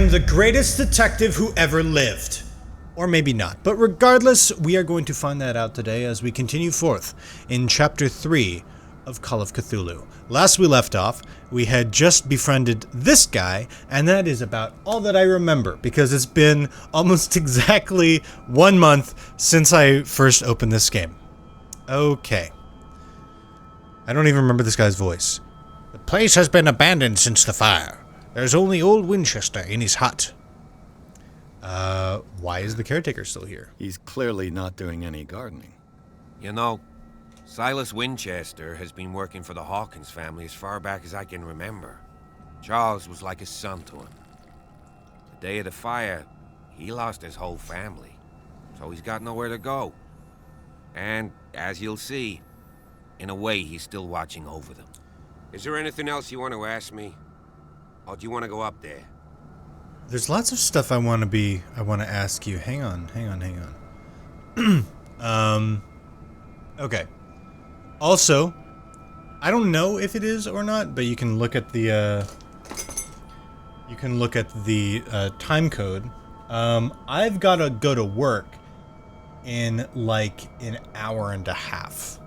am the greatest detective who ever lived. Or maybe not. But regardless, we are going to find that out today as we continue forth in Chapter 3 of Call of Cthulhu. Last we left off, we had just befriended this guy, and that is about all that I remember, because it's been almost exactly 1 month since I first opened this game. Okay. I don't even remember this guy's voice. The place has been abandoned since the fire. There's only old Winchester in his hut. Why is the caretaker still here? He's clearly not doing any gardening. You know, Silas Winchester has been working for the Hawkins family as far back as I can remember. Charles was like a son to him. The day of the fire, he lost his whole family, so he's got nowhere to go. And, as you'll see, in a way, he's still watching over them. Is there anything else you want to ask me? Or do you want to go up there? There's lots of stuff I want to ask you. Hang on. Okay. Also, I don't know if it is or not, but you can look at the time code. I've got to go to work in like an hour and a half.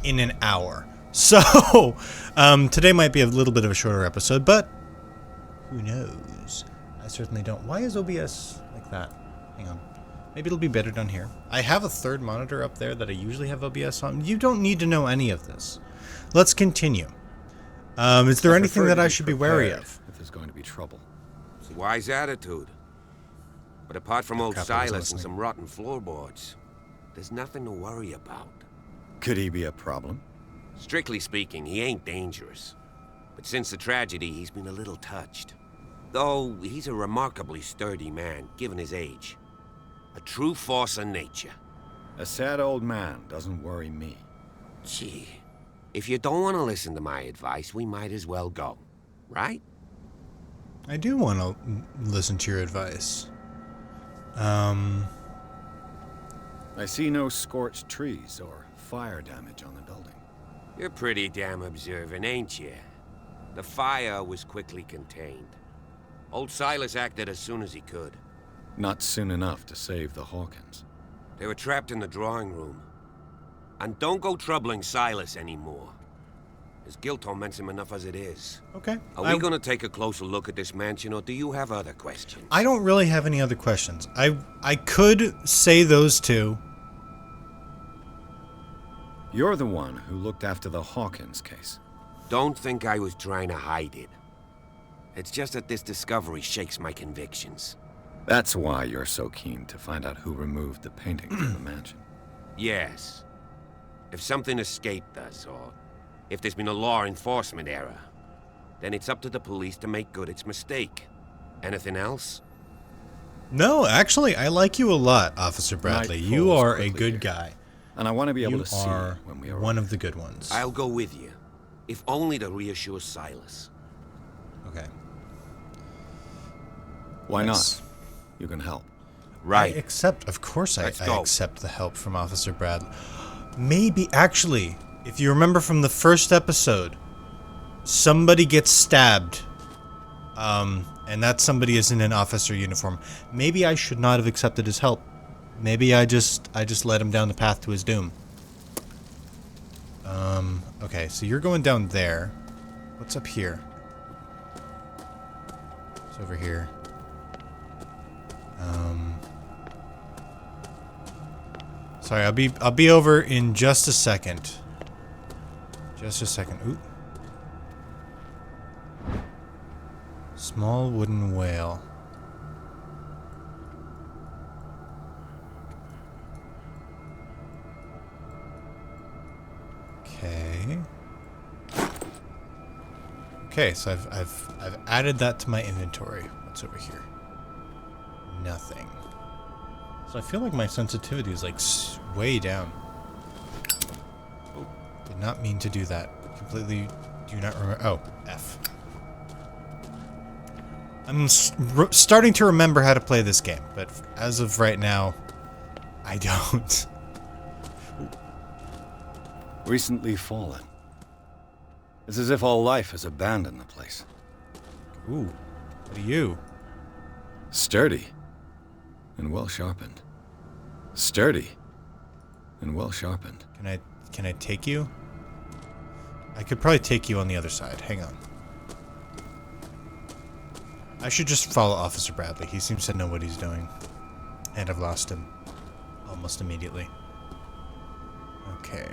In an hour. So, today might be a little bit of a shorter episode, but who knows? I certainly don't. Why is OBS like that? Hang on. Maybe it'll be better down here. I have a third monitor up there that I usually have OBS on. You don't need to know any of this. Let's continue. Is there anything that I should be wary of? If there's going to be trouble. It's a wise attitude. But apart from old Silas and some rotten floorboards, there's nothing to worry about. Could he be a problem? Strictly speaking, he ain't dangerous. But since the tragedy, he's been a little touched. Though, he's a remarkably sturdy man, given his age. A true force of nature. A sad old man doesn't worry me. Gee, if you don't want to listen to my advice, we might as well go. Right? I do want to listen to your advice. I see no scorched trees or fire damage on the building. You're pretty damn observant, ain't you? The fire was quickly contained. Old Silas acted as soon as he could. Not soon enough to save the Hawkins. They were trapped in the drawing room. And don't go troubling Silas anymore. His guilt torments him enough as it is. Okay. Are we gonna take a closer look at this mansion, or do you have other questions? I don't really have any other questions. I could say those two. You're the one who looked after the Hawkins case. Don't think I was trying to hide it. It's just that this discovery shakes my convictions. That's why you're so keen to find out who removed the painting from the mansion. Yes. If something escaped us, or if there's been a law enforcement error, then it's up to the police to make good its mistake. Anything else? No, actually, I like you a lot, Officer Bradley. You are a good guy. And I want to be able to see are when we arrive. One of the good ones. I'll go with you, if only to reassure Silas. Okay. Why not? You can help. Right. Of course I go. accept the help from Officer Bradley. Maybe, actually, if you remember from the first episode, somebody gets stabbed, and that somebody is in an officer uniform. Maybe I should not have accepted his help. Maybe I just led him down the path to his doom. Okay, so you're going down there. What's up here? It's over here. Sorry, I'll be over in just a second. Just a second. Ooh. Small wooden whale. Okay. Okay, so I've added that to my inventory. What's over here? Nothing. So I feel like my sensitivity is like way down. Oh, did not mean to do that. Completely do not remember. Oh, F. I'm starting to remember how to play this game, but as of right now, I don't. Recently fallen. It's as if all life has abandoned the place. Ooh. What are you? Sturdy and well sharpened. Sturdy and well sharpened. Can I take you? I could probably take you on the other side. Hang on. I should just follow Officer Bradley. He seems to know what he's doing. And I've lost him. Almost immediately. Okay.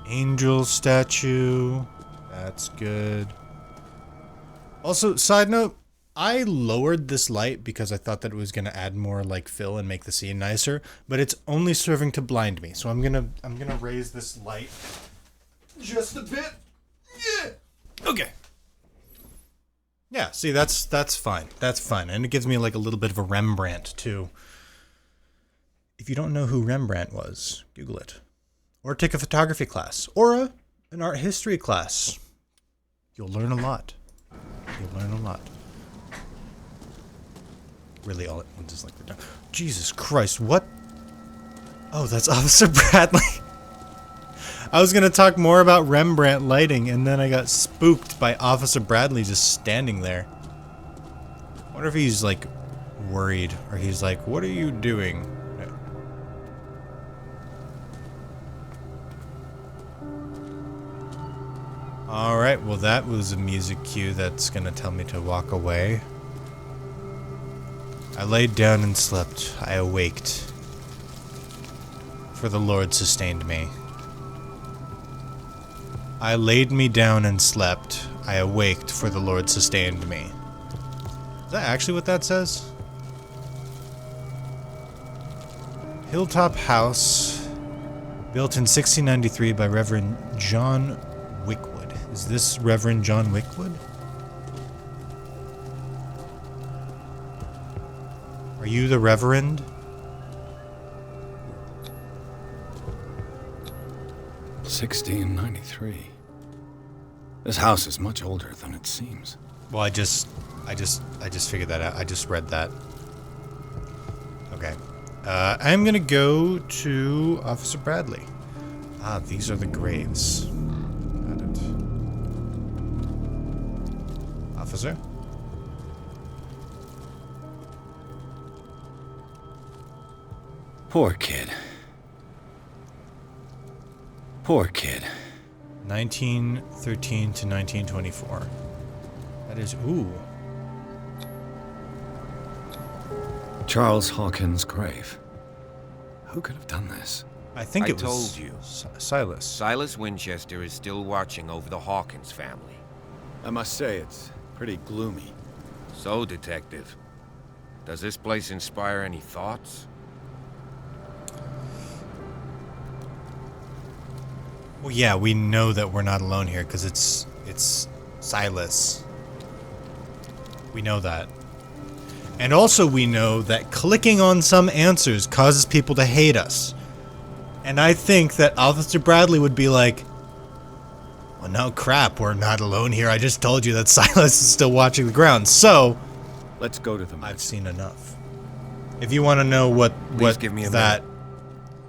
Angel statue. That's good. Also, side note, I lowered this light because I thought that it was going to add more like fill and make the scene nicer, but it's only serving to blind me. So I'm going to raise this light just a bit. Yeah. Okay. Yeah, see, that's fine. That's fine. And it gives me like a little bit of a Rembrandt too. If you don't know who Rembrandt was, Google it. Or take a photography class or an art history class. You'll learn a lot. You'll learn a lot. Really, all at once is like the Jesus Christ, what? Oh, that's Officer Bradley. I was gonna talk more about Rembrandt lighting, and then I got spooked by Officer Bradley just standing there. I wonder if he's like worried, or he's like, "What are you doing?" All right, well, that was a music cue that's gonna tell me to walk away. I laid down and slept. I awaked. For the Lord sustained me. I laid me down and slept. I awaked, for the Lord sustained me. Is that actually what that says? Hilltop House, built in 1693 by Reverend John Wickwood. Is this Reverend John Wickwood? Are you the Reverend? $1693. This house is much older than it seems. Well, I just figured that out. I just read that. Okay. I'm gonna go to Officer Bradley. Ah, these are the graves. Got it. Officer? Poor kid. Poor kid. 1913 to 1924. That is, ooh. Charles Hawkins' grave. Who could have done this? I think it was told you. Silas. Silas Winchester is still watching over the Hawkins family. I must say, it's pretty gloomy. So, Detective, does this place inspire any thoughts? Well, yeah, we know that we're not alone here because it's Silas. We know that. And also we know that clicking on some answers causes people to hate us. And I think that Officer Bradley would be like, well, no crap, we're not alone here. I just told you that Silas is still watching the ground. So, let's go to the I've seen enough. If you want to know what give me a that... minute.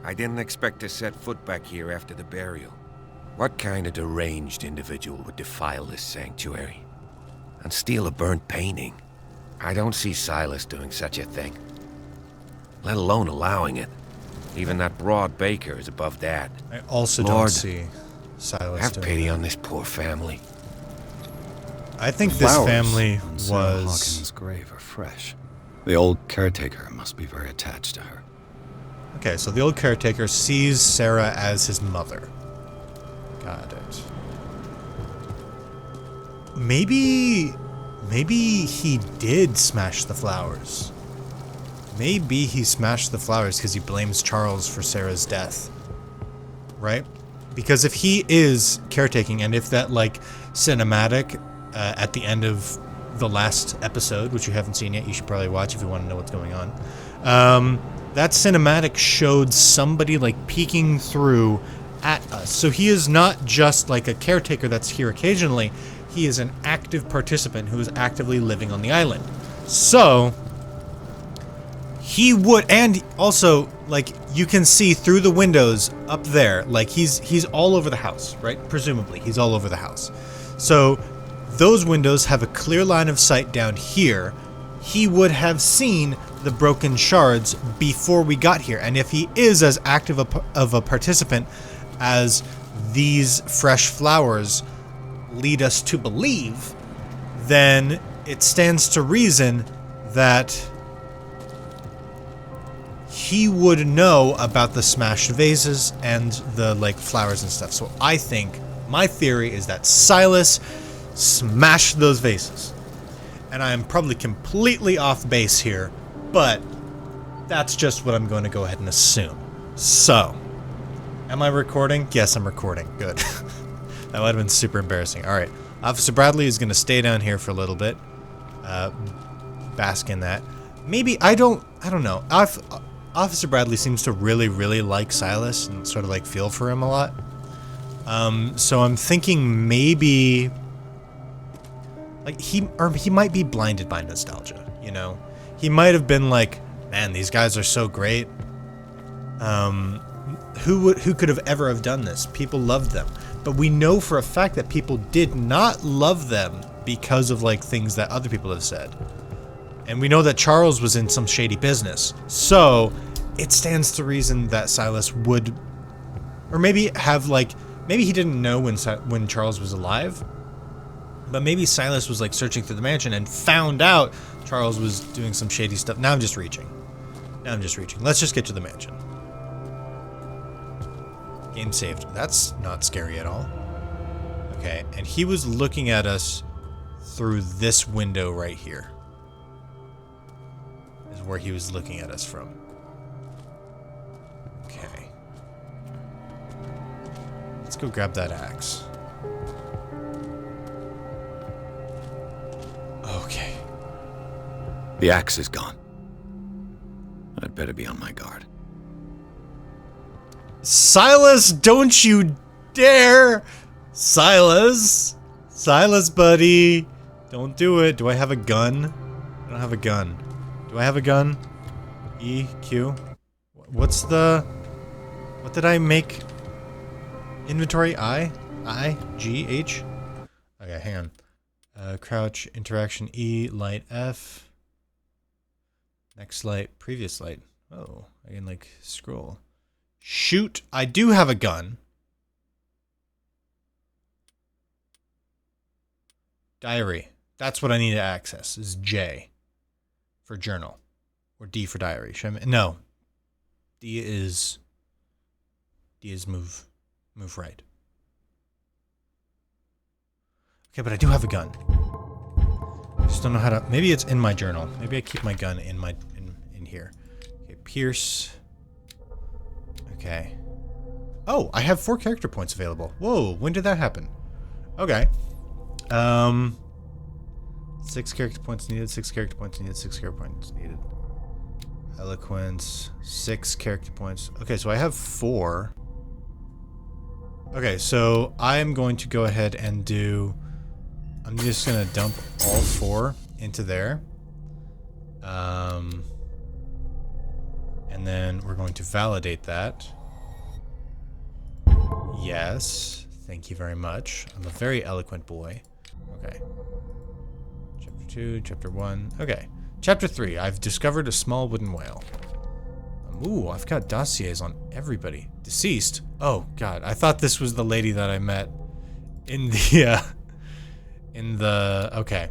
I didn't expect to set foot back here after the burial. What kind of deranged individual would defile this sanctuary and steal a burnt painting? I don't see Silas doing such a thing, let alone allowing it. Even that broad baker is above that. I also Lord, don't see Silas have doing pity that. on this poor family. I think this family on Sarah was... Hawkins' grave are fresh. The old caretaker must be very attached to her. Okay, so the old caretaker sees Sarah as his mother. Got it. Maybe he did smash the flowers. Maybe he smashed the flowers because he blames Charles for Sarah's death. Right? Because if he is caretaking, and if that, like, cinematic at the end of the last episode, which you haven't seen yet, you should probably watch if you want to know what's going on. That cinematic showed somebody, like, peeking through at us. So he is not just like a caretaker that's here occasionally. He is an active participant who is actively living on the island. So he would, and also, like, you can see through the windows up there, like he's all over the house, right? Presumably he's all over the house. So those windows have a clear line of sight down here. He would have seen the broken shards before we got here. And if he is as active of a participant as these fresh flowers lead us to believe, then it stands to reason that he would know about the smashed vases and the like flowers and stuff. So I think my theory is that Silas smashed those vases. And I am probably completely off base here, but that's just what I'm going to go ahead and assume. So, am I recording? Yes, I'm recording. Good. That would have been super embarrassing. All right. Officer Bradley is going to stay down here for a little bit. Bask in that. Maybe, I don't know. Officer Bradley seems to really, really like Silas and sort of like feel for him a lot. So I'm thinking maybe like he might be blinded by nostalgia, you know? He might have been like, man, these guys are so great. Who could have ever have done this? People loved them. But we know for a fact that people did not love them because of like things that other people have said. And we know that Charles was in some shady business. So it stands to reason that Silas would, or maybe have like, maybe he didn't know when Charles was alive, but maybe Silas was like searching through the mansion and found out Charles was doing some shady stuff. Now I'm just reaching. Let's just get to the mansion. Game saved. That's not scary at all. Okay, and he was looking at us through this window right here. Is where he was looking at us from. Okay. Let's go grab that axe. Okay. The axe is gone. I'd better be on my guard. Silas, don't you dare! Silas, buddy. Don't do it. Do I have a gun? I don't have a gun. Do I have a gun? E, Q. What's the... What did I make? Inventory? I, G, H? Okay, hang on. Crouch, interaction, E, light, F. Next light, previous light. Oh, I can like scroll. Shoot, I do have a gun. Diary. That's what I need to access, is J for journal. Or D for diary. Should I, no. D is move right. Okay, but I do have a gun. I just don't know how to, maybe it's in my journal. Maybe I keep my gun in my in here. Okay, Pierce. Okay. Oh, I have 4 character points available. Whoa, when did that happen? Okay. 6 character points needed, 6 character points needed, 6 character points needed. Eloquence, 6 character points. Okay, so I have 4. Okay, so I am going to go ahead and do... I'm just going to dump all 4 into there. And then we're going to validate that. Yes. Thank you very much. I'm a very eloquent boy. Okay. Chapter 2, Chapter 1. Okay. Chapter 3. I've discovered a small wooden whale. Ooh, I've got dossiers on everybody. Deceased? Oh, God. I thought this was the lady that I met in the, okay.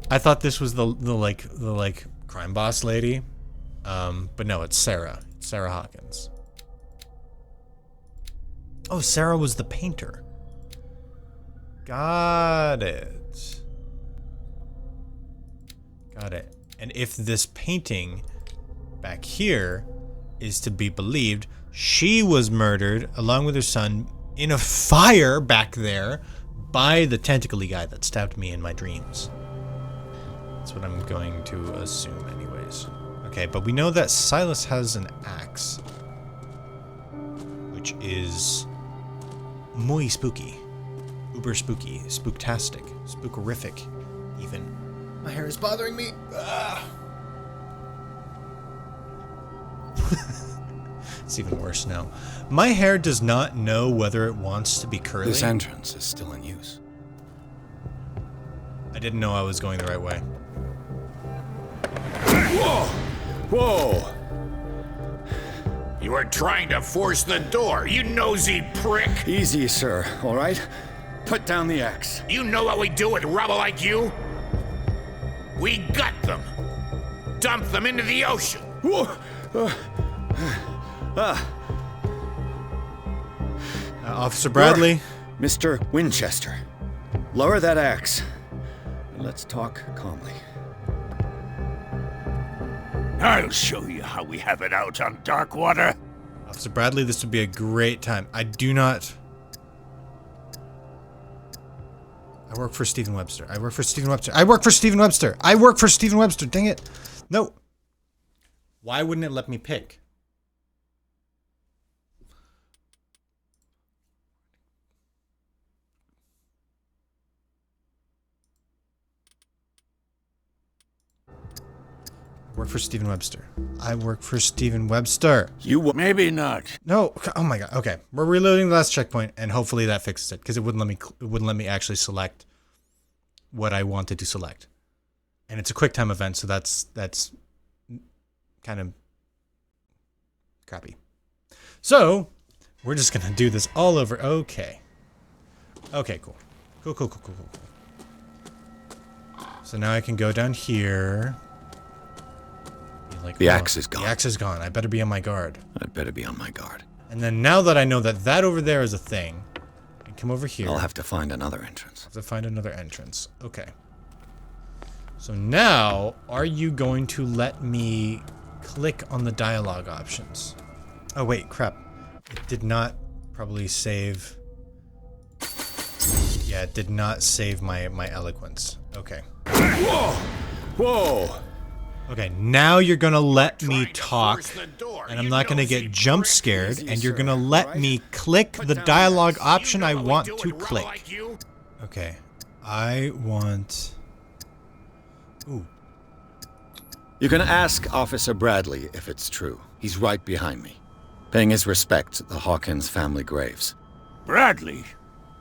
I thought this was the crime boss lady. But no, it's Sarah. It's Sarah Hawkins. Oh, Sarah was the painter. Got it. Got it. And if this painting back here is to be believed, she was murdered along with her son in a fire back there by the tentacly guy that stabbed me in my dreams. That's what I'm going to assume anyways. Okay, but we know that Silas has an axe, which is muy spooky. Uber spooky, spooktastic, spookerific, even. My hair is bothering me. It's even worse now. My hair does not know whether it wants to be curly. This entrance is still in use. I didn't know I was going the right way. Whoa! Whoa! You were trying to force the door, you nosy prick! Easy, sir, all right? Put down the axe. You know what we do with rubble like you? We gut them. Dump them into the ocean. Whoa! Officer Bradley? Mr. Winchester, lower that axe. And let's talk calmly. I'll show you how we have it out on Darkwater. Officer Bradley, this would be a great time. I work for Stephen Webster. I work for Stephen Webster. I work for Stephen Webster. I work for Stephen Webster. Dang it. No. Why wouldn't it let me pick? I work for Stephen Webster. I work for Stephen Webster. Maybe not. No. Oh my god. Okay. We're reloading the last checkpoint and hopefully that fixes it because it wouldn't let me actually select what I wanted to select. And it's a quick time event, so that's kind of crappy. So, we're just going to do this all over. Okay. Okay, cool. Cool. So now I can go down here. Like, the axe is gone. The axe is gone. I better be on my guard. I'd better be on my guard. And then now that I know that that over there is a thing, I can come over here. I'll have to find another entrance. Have to find another entrance. Okay. So now, are you going to let me click on the dialogue options? Oh wait, crap. It did not probably save. Yeah, it did not save my eloquence. Okay. Whoa! Whoa! Okay, now you're gonna let me talk, and I'm not gonna get jump scared, and you're gonna let me click the dialogue option I want to click. Okay, I want... Ooh. You can ask Officer Bradley if it's true. He's right behind me, paying his respects at the Hawkins family graves. Bradley?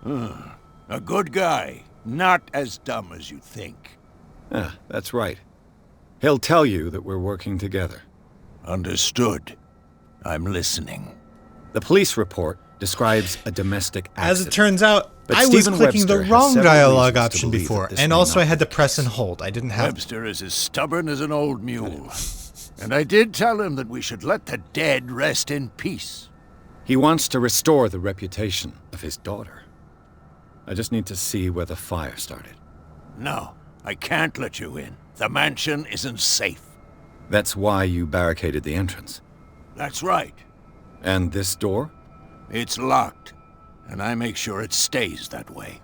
A good guy. Not as dumb as you think. Ah, that's right. He'll tell you that we're working together. Understood. I'm listening. The police report describes a domestic accident. As it turns out, But I was Stephen clicking Webster the has wrong several dialogue reasons to option believe before, that this and may also not I had be to press the and case. hold. I didn't have... Webster is as stubborn as an old mule. And I did tell him that we should let the dead rest in peace. He wants to restore the reputation of his daughter. I just need to see where the fire started. No, I can't let you in. The mansion isn't safe. That's why you barricaded the entrance. That's right. And this door? It's locked, and I make sure it stays that way.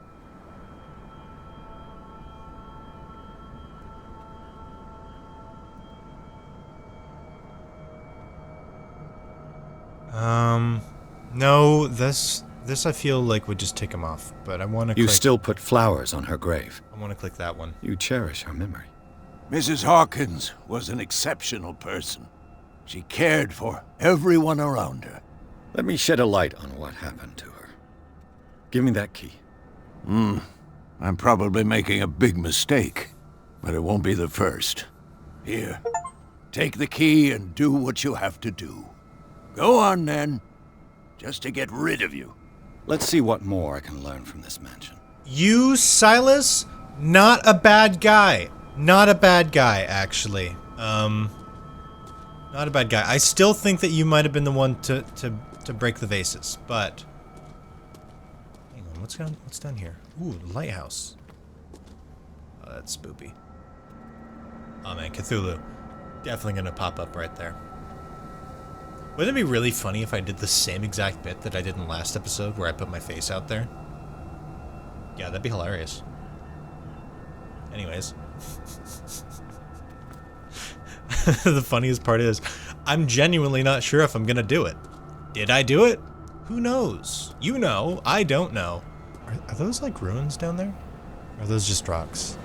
No, this I feel like would just tick him off, but I want to You click... still put flowers on her grave. I want to click that one. You cherish her memory. Mrs. Hawkins was an exceptional person. She cared for everyone around her. Let me shed a light on what happened to her. Give me that key. I'm probably making a big mistake, but it won't be the first. Here, take the key and do what you have to do. Go on, then. Just to get rid of you. Let's see what more I can learn from this mansion. You, Silas, not a bad guy. Not a bad guy, actually. Not a bad guy. I still think that you might have been the one to break the vases, but... Hang on, what's down here? Ooh, the lighthouse. Oh, that's spoopy. Oh man, Cthulhu. Definitely gonna pop up right there. Wouldn't it be really funny if I did the same exact bit that I did in the last episode where I put my face out there? Yeah, that'd be hilarious. Anyways. The funniest part is, I'm genuinely not sure if I'm gonna do it. Did I do it? Who knows? You know, I don't know. Are those like ruins down there? Or are those just rocks?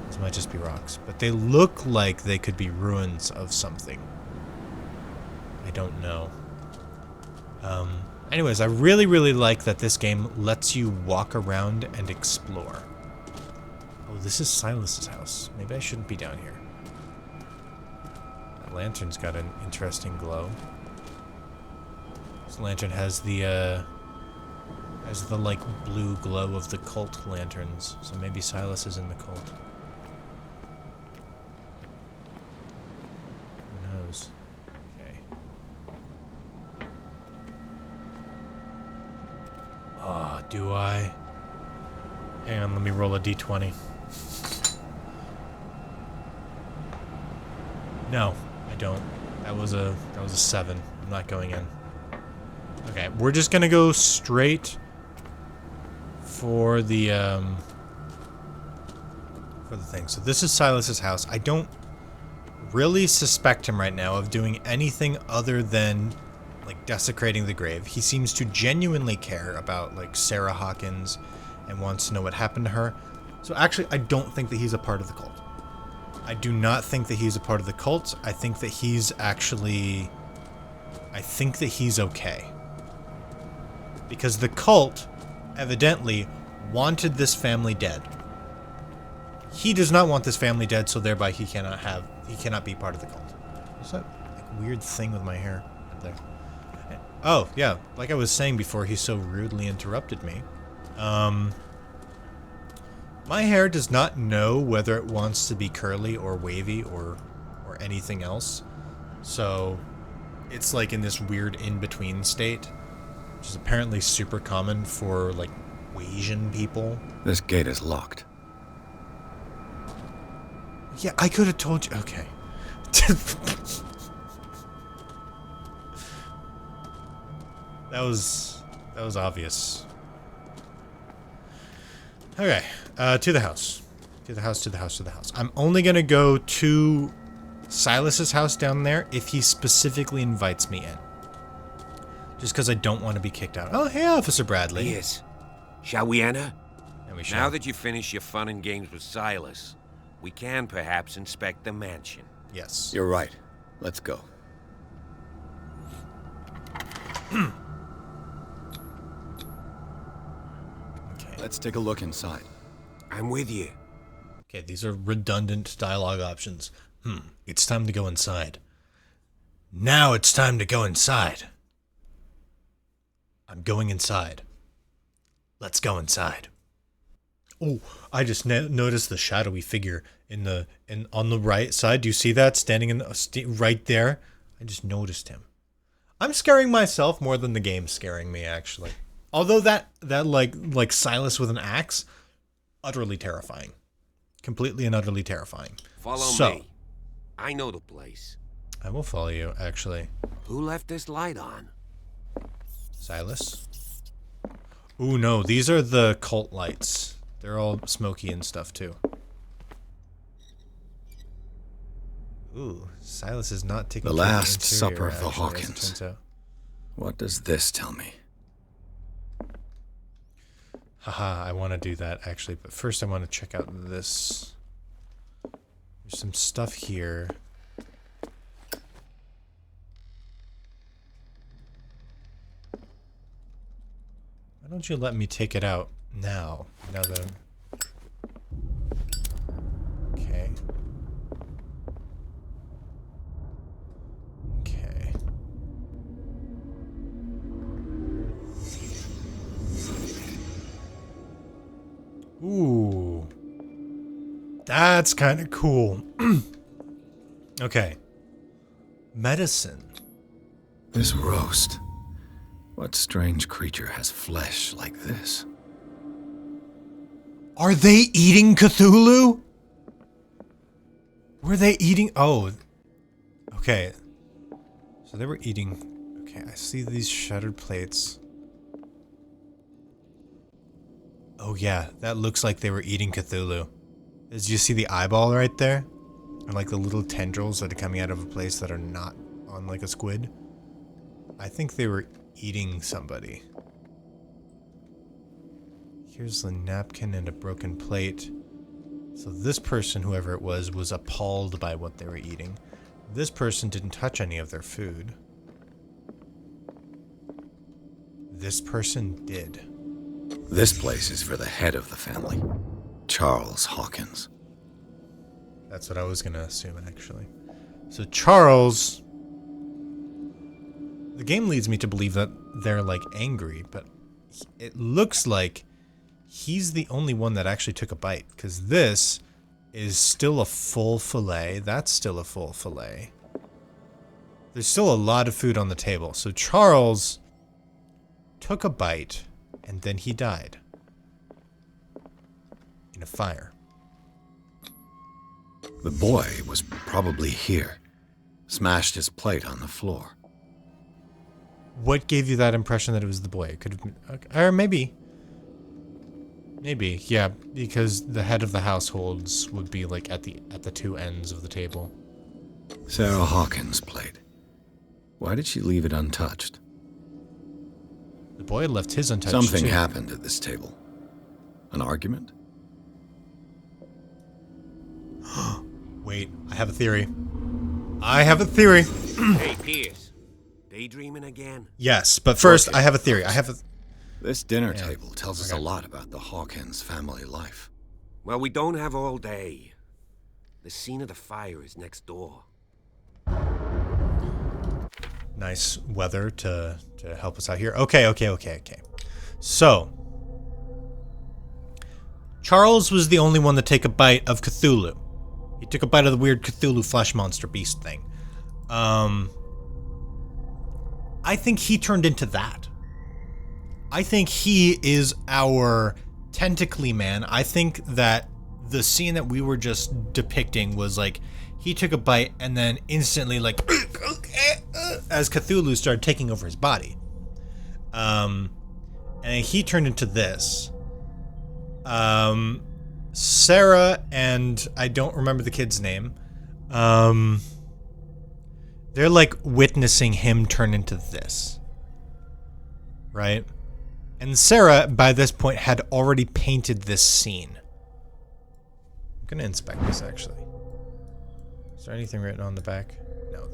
Those might just be rocks. But they look like they could be ruins of something. I don't know. Anyways, I really like that this game lets you walk around and explore. Oh, this is Silas's house. Maybe I shouldn't be down here. That lantern's got an interesting glow. This lantern has the like blue glow of the cult lanterns. So maybe Silas is in the cult. Who knows? Okay. Oh, do I? Hang on, let me roll a d20. No, I don't. That was a 7. I'm not going in. Okay, we're just gonna go straight for the thing. So this is Silas's house. I don't really suspect him right now of doing anything other than like desecrating the grave. He seems to genuinely care about like Sarah Hawkins and wants to know what happened to her. So actually, I don't think that he's a part of the cult. I do not think that he's a part of the cult. I think that he's actually... I think that he's okay. Because the cult, evidently, wanted this family dead. He does not want this family dead, so thereby he cannot be part of the cult. What's that like, weird thing with my hair right there? Oh, yeah, like I was saying before he so rudely interrupted me. My hair does not know whether it wants to be curly or wavy or anything else. So it's like in this weird in-between state, which is apparently super common for like Asian people. This gate is locked. Yeah, I could have told you. Okay. That was obvious. Okay, to the house. To the house, to the house, to the house. I'm only gonna go to Silas's house down there if he specifically invites me in. Just because I don't want to be kicked out. Oh, hey, Officer Bradley. Yes. Shall we enter? Yeah, we shall. Now that you've finished your fun and games with Silas, we can perhaps inspect the mansion. Yes. You're right. Let's go. Okay. Let's take a look inside. I'm with you. Okay, these are redundant dialogue options. It's time to go inside. Now it's time to go inside. I'm going inside. Let's go inside. Oh, I just noticed the shadowy figure on the right side. Do you see that standing right there? I just noticed him. I'm scaring myself more than the game's scaring me, actually. Although that like Silas with an axe, utterly terrifying. Completely and utterly terrifying. Follow me. I know the place. I will follow you, actually. Who left this light on? Silas? Ooh, no, these are the cult lights. They're all smoky and stuff, too. Ooh, Silas is not taking The care of Last interior, Supper of the actually, as it Hawkins. turns out. What does this tell me? Haha, I want to do that, actually, but first I want to check out this. There's some stuff here. Why don't you let me take it out now? Now that okay. Okay. Ooh. That's kind of cool. Okay. Medicine. This roast. What strange creature has flesh like this? Are they eating Cthulhu? Were they eating? Oh. Okay. So they were eating. Okay, I see these shattered plates. Oh yeah, that looks like they were eating Cthulhu. Did you see the eyeball right there? And like the little tendrils that are coming out of a place that are not on like a squid? I think they were eating somebody. Here's a napkin and a broken plate. So this person, whoever it was appalled by what they were eating. This person didn't touch any of their food. This person did. This place is for the head of the family. Charles Hawkins. That's what I was going to assume, actually. So Charles... The game leads me to believe that they're, like, angry, but it looks like he's the only one that actually took a bite, because this is still a full fillet. That's still a full fillet. There's still a lot of food on the table. So Charles took a bite, and then he died. In a fire. The boy was probably here. Smashed his plate on the floor. What gave you that impression that it was the boy? It could have been... Or maybe. Maybe, yeah, because the head of the households would be, like, at the two ends of the table. Sarah Hawkins' plate. Why did she leave it untouched? The boy had left his untouched, Something too. happened at this table. An argument? Wait, I have a theory. I have a theory. Hey, Pierce. Daydreaming again? Yes, but first, I have a theory. This dinner table tells us a lot about the Hawkins family life. Well, we don't have all day. The scene of the fire is next door. Nice weather to help us out here. Okay. So, Charles was the only one to take a bite of Cthulhu. He took a bite of the weird Cthulhu flesh monster beast thing. I think he turned into that. I think he is our tentacly man. I think that the scene that we were just depicting was like, he took a bite and then instantly like, as Cthulhu started taking over his body. And he turned into this. Sarah and I don't remember the kid's name. They're like witnessing him turn into this. Right? And Sarah, by this point, had already painted this scene. I'm gonna inspect this, actually. Is there anything written on the back? No,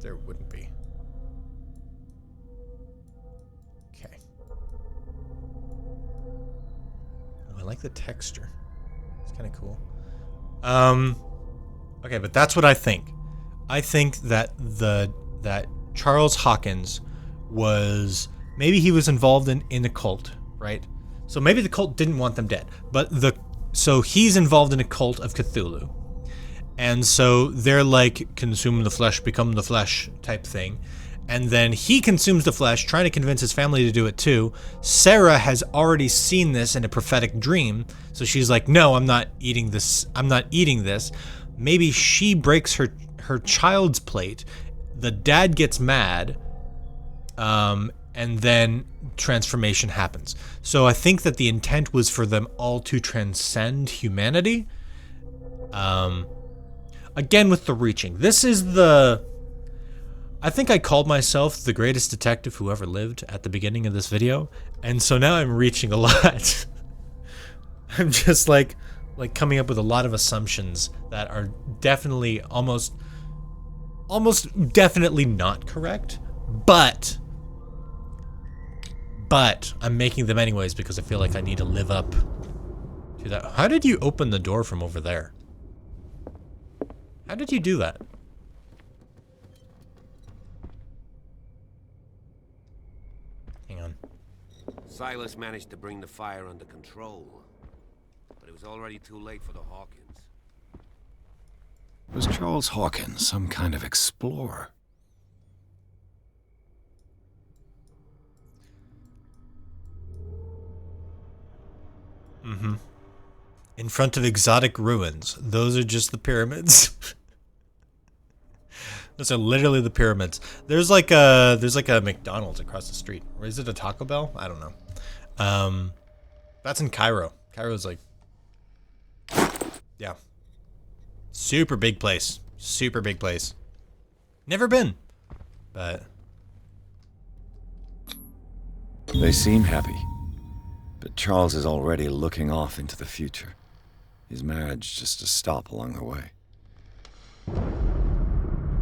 there wouldn't be. Okay. Oh, I like the texture. It's kind of cool. Okay, but that's what I think. I think that that Charles Hawkins was... Maybe he was involved in a cult, right? So maybe the cult didn't want them dead, but so he's involved in a cult of Cthulhu. And so they're like, consume the flesh, become the flesh type thing. And then he consumes the flesh, trying to convince his family to do it too. Sarah has already seen this in a prophetic dream. So she's like, no, I'm not eating this. I'm not eating this. Maybe she breaks her child's plate. The dad gets mad. And then transformation happens. So I think that the intent was for them all to transcend humanity. Again, with the reaching. This is the... I think I called myself the greatest detective who ever lived at the beginning of this video. And so now I'm reaching a lot. I'm just like coming up with a lot of assumptions that are definitely almost definitely not correct. But I'm making them anyways because I feel like I need to live up to that. How did you open the door from over there? How did you do that? Hang on. Silas managed to bring the fire under control, but it was already too late for the Hawkins. Was Charles Hawkins some kind of explorer? Mm-hmm. In front of exotic ruins. Those are just the pyramids. Those are literally the pyramids. There's like a McDonald's across the street. Or is it a Taco Bell? I don't know. That's in Cairo. Cairo's like... Yeah. Super big place. Super big place. Never been. But... They seem happy. But Charles is already looking off into the future. His marriage just a stop along the way.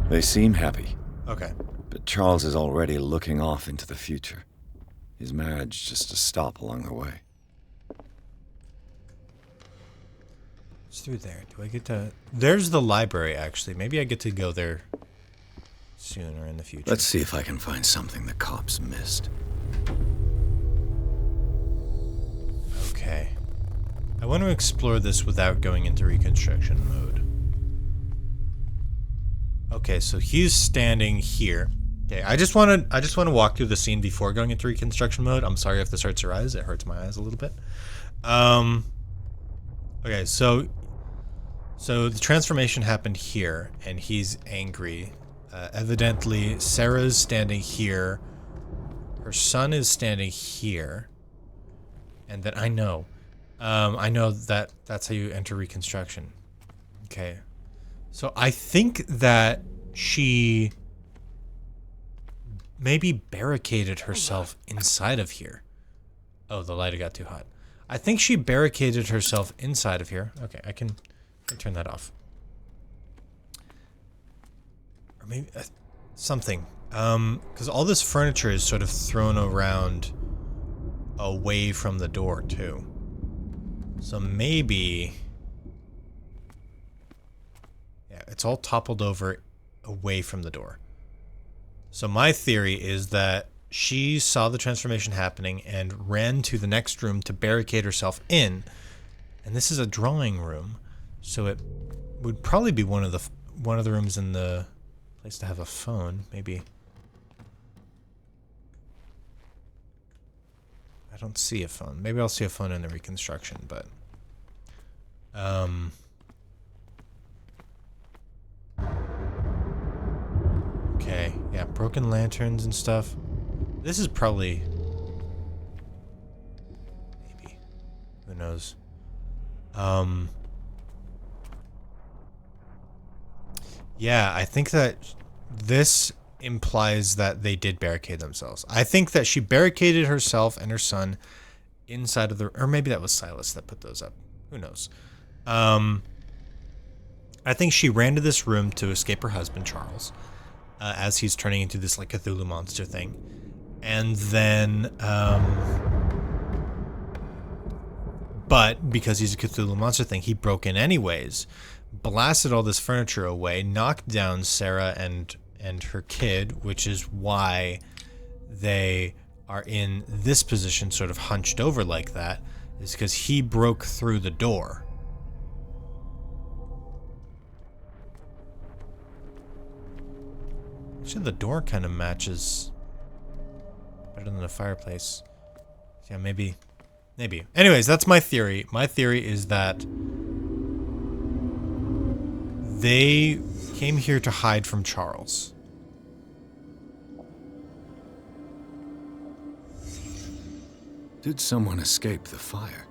They seem happy. Okay. But Charles is already looking off into the future. His marriage just a stop along the way. It's through there. Do I get to... There's the library, actually. Maybe I get to go there soon or in the future. Let's see if I can find something the cops missed. Okay. I want to explore this without going into reconstruction mode. Okay, so he's standing here. Okay, I just want to walk through the scene before going into reconstruction mode. I'm sorry if this hurts your eyes. It hurts my eyes a little bit. Okay, so the transformation happened here, and he's angry. Evidently, Sarah's standing here. Her son is standing here. And then I know that that's how you enter reconstruction. Okay. So I think that she maybe barricaded herself inside of here. Oh, the light got too hot. I think she barricaded herself inside of here. Okay, I can turn that off. Or maybe something. Because all this furniture is sort of thrown around away from the door, too. So maybe... Yeah, it's all toppled over away from the door. So my theory is that she saw the transformation happening and ran to the next room to barricade herself in. And this is a drawing room, so it would probably be one of the rooms in the place to have a phone, maybe. I don't see a phone. Maybe I'll see a phone in the reconstruction, but okay, yeah, broken lanterns and stuff. This is probably... Maybe. Who knows? Yeah, I think that this implies that they did barricade themselves. I think that she barricaded herself and her son inside of the... Or maybe that was Silas that put those up. Who knows? I think she ran to this room to escape her husband, Charles, as he's turning into this, like, Cthulhu monster thing. And then, but because he's a Cthulhu monster thing, he broke in anyways, blasted all this furniture away, knocked down Sarah and her kid, which is why they are in this position, sort of hunched over like that, is because he broke through the door. Actually, the door kind of matches better than the fireplace. Yeah, maybe. Anyways, that's my theory. My theory is that they came here to hide from Charles. Did someone escape the fire?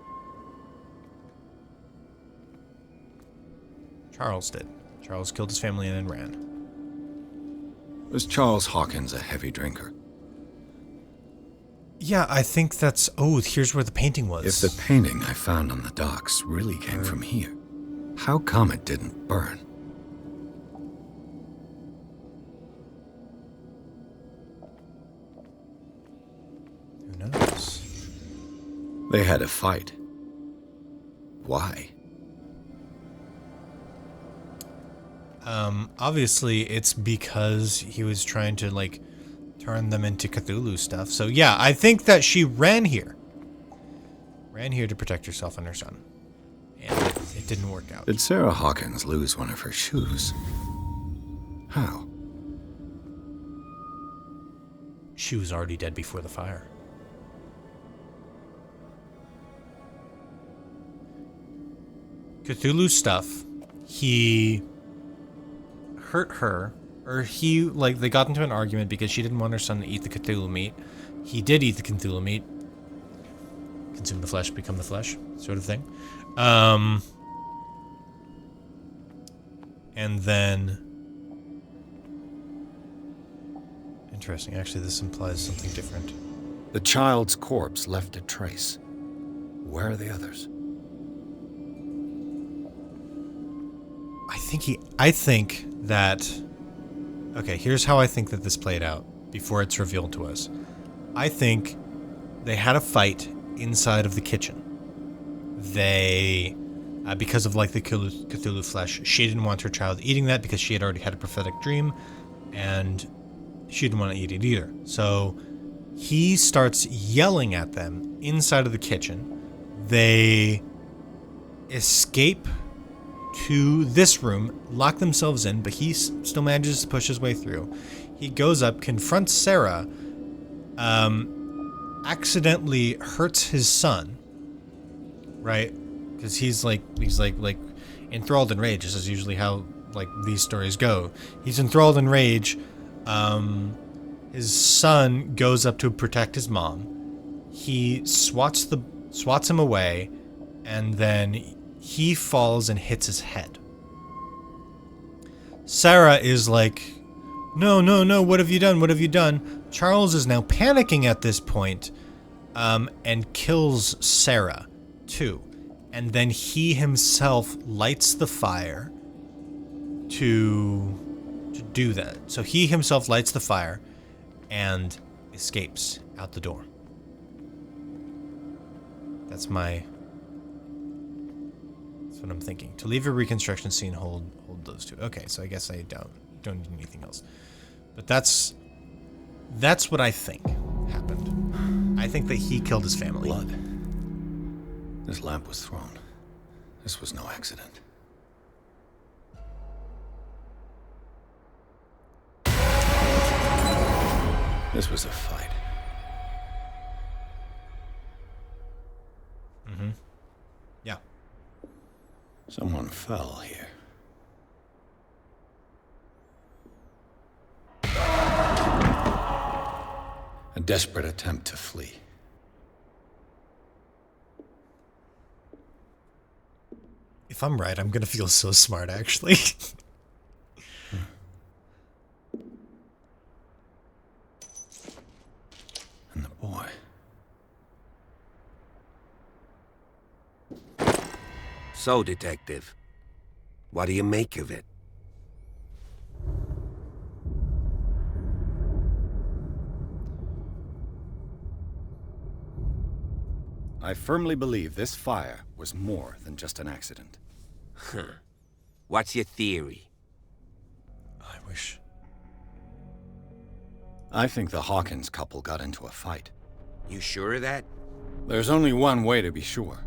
Charles did. Charles killed his family and then ran. Was Charles Hawkins a heavy drinker? Yeah, I think that's... Oh, here's where the painting was. If the painting I found on the docks really came from here, how come it didn't burn? Who knows? They had a fight. Why? Obviously it's because he was trying to, like, turn them into Cthulhu stuff. So yeah, I think that she ran here. Ran here to protect herself and her son. And it didn't work out. Did Sarah Hawkins lose one of her shoes? How? She was already dead before the fire. Cthulhu stuff. He hurt her, or they got into an argument because she didn't want her son to eat the Cthulhu meat. He did eat the Cthulhu meat. Consume the flesh, become the flesh, sort of thing. And then... Interesting. Actually, this implies something different. The child's corpse left a trace. Where are the others? I think that... Okay, here's how I think that this played out before it's revealed to us. I think they had a fight inside of the kitchen. They because of like the Cthulhu flesh. She didn't want her child eating that because she had already had a prophetic dream, and she didn't want to eat it either. So he starts yelling at them inside of the kitchen. They escape to this room, lock themselves in, but he still manages to push his way through. He goes up, confronts Sarah, accidentally hurts his son, right? Because he's like enthralled in rage. This is usually how like these stories go. He's enthralled in rage. His son goes up to protect his mom. He swats him away, and then he falls and hits his head. Sarah is like, no, what have you done? What have you done? Charles is now panicking at this point, and kills Sarah too. And then he himself lights the fire to do that. So he himself lights the fire and escapes out the door. That's what I'm thinking. To leave a reconstruction scene, hold those two. Okay, so I guess I don't need anything else. But that's what I think happened. I think that he killed his family. Blood. This lamp was thrown. This was no accident. This was a fight. Mm-hmm. Yeah. Someone fell here. A desperate attempt to flee. If I'm right, I'm gonna feel so smart, actually. And the boy. So, Detective, what do you make of it? I firmly believe this fire was more than just an accident. Huh. What's your theory? I wish. I think the Hawkins couple got into a fight. You sure of that? There's only one way to be sure.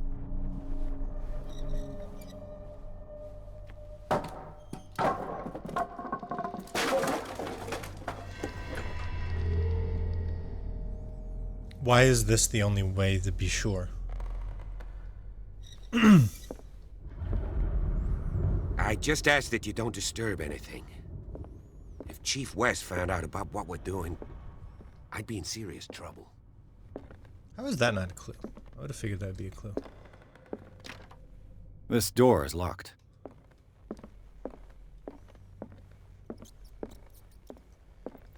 Why is this the only way to be sure? I just ask that you don't disturb anything. If Chief West found out about what we're doing, I'd be in serious trouble. How is that not a clue? I would have figured that'd be a clue. This door is locked.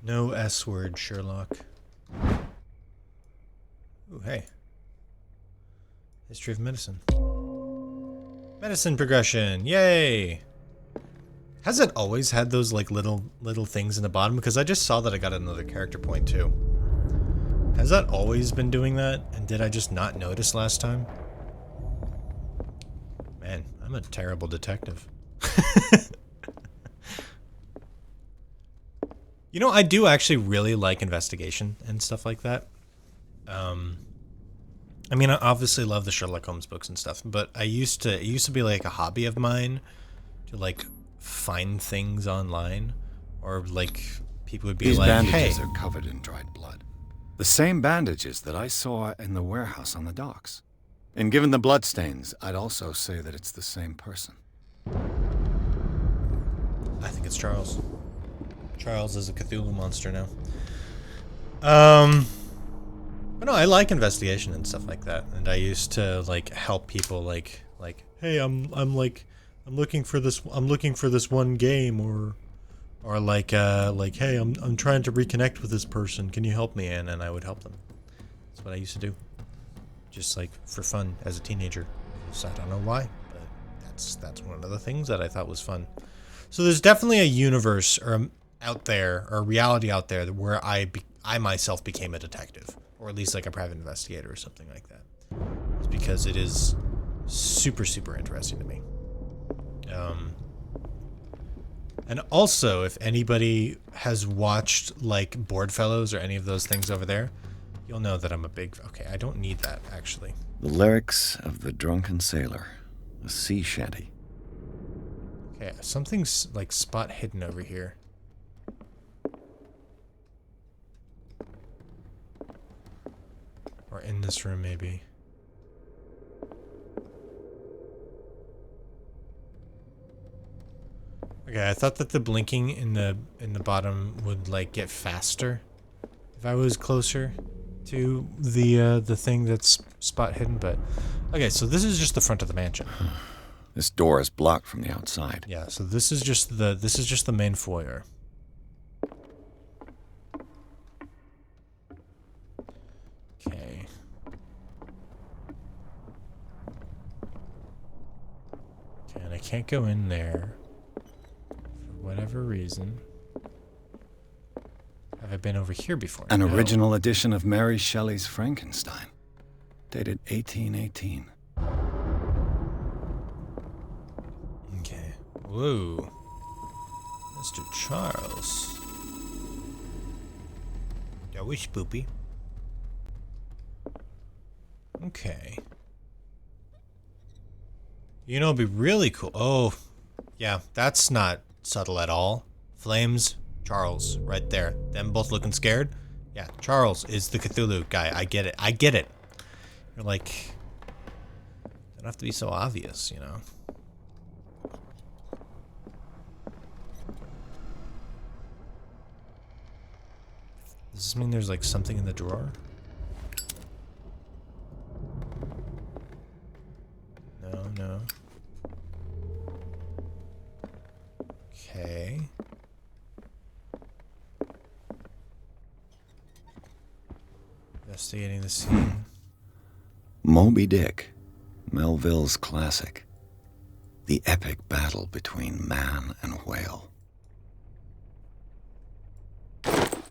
No S word, Sherlock. Ooh, hey. History of medicine. Medicine progression, yay! Has it always had those like little things in the bottom? Because I just saw that I got another character point too. Has that always been doing that? And did I just not notice last time? Man, I'm a terrible detective. You know, I do actually really like investigation and stuff like that. I mean, I obviously love the Sherlock Holmes books and stuff, but it used to be like a hobby of mine to like find things online, or like people would be These like, bandages "Hey, are covered in dried blood. The same bandages that I saw in the warehouse on the docks. And given the bloodstains, I'd also say that it's the same person. I think it's Charles. Charles is a Cthulhu monster now." But no, I like investigation and stuff like that, and I used to like help people like, "Hey, I'm looking for this one game," or like, "Hey, I'm trying to reconnect with this person. Can you help me?" And I would help them. That's what I used to do, just like for fun as a teenager. So I don't know why, but that's one of the things that I thought was fun. So there's definitely a universe or out there, or a reality out there where I myself became a detective, or at least like a private investigator or something like that. It's because it is super, super interesting to me. And also, if anybody has watched, like, Boardfellows or any of those things over there, you'll know that I'm a big... Okay, I don't need that, actually. The lyrics of the drunken sailor. A sea shanty. Okay, something's, like, spot hidden over here. Or in this room, maybe. Okay, I thought that the blinking in the bottom would like get faster if I was closer to the thing that's spot hidden, but okay, so this is just the front of the mansion. This door is blocked from the outside. Yeah, so this is just the main foyer. Okay. Okay, and I can't go in there. Whatever reason. Have I been over here before? An No. original edition of Mary Shelley's Frankenstein, dated 1818. Okay. Whoa. Mr. Charles. That was spoopy. Okay. You know, it'd be really cool. Oh, yeah, that's not subtle at all. Flames, Charles, right there. Them both looking scared. Yeah, Charles is the Cthulhu guy. I get it. I get it. You're like, don't have to be so obvious, you know. Does this mean there's like something in the drawer? No. Okay. Investigating the scene. Moby Dick, Melville's classic. The epic battle between man and whale.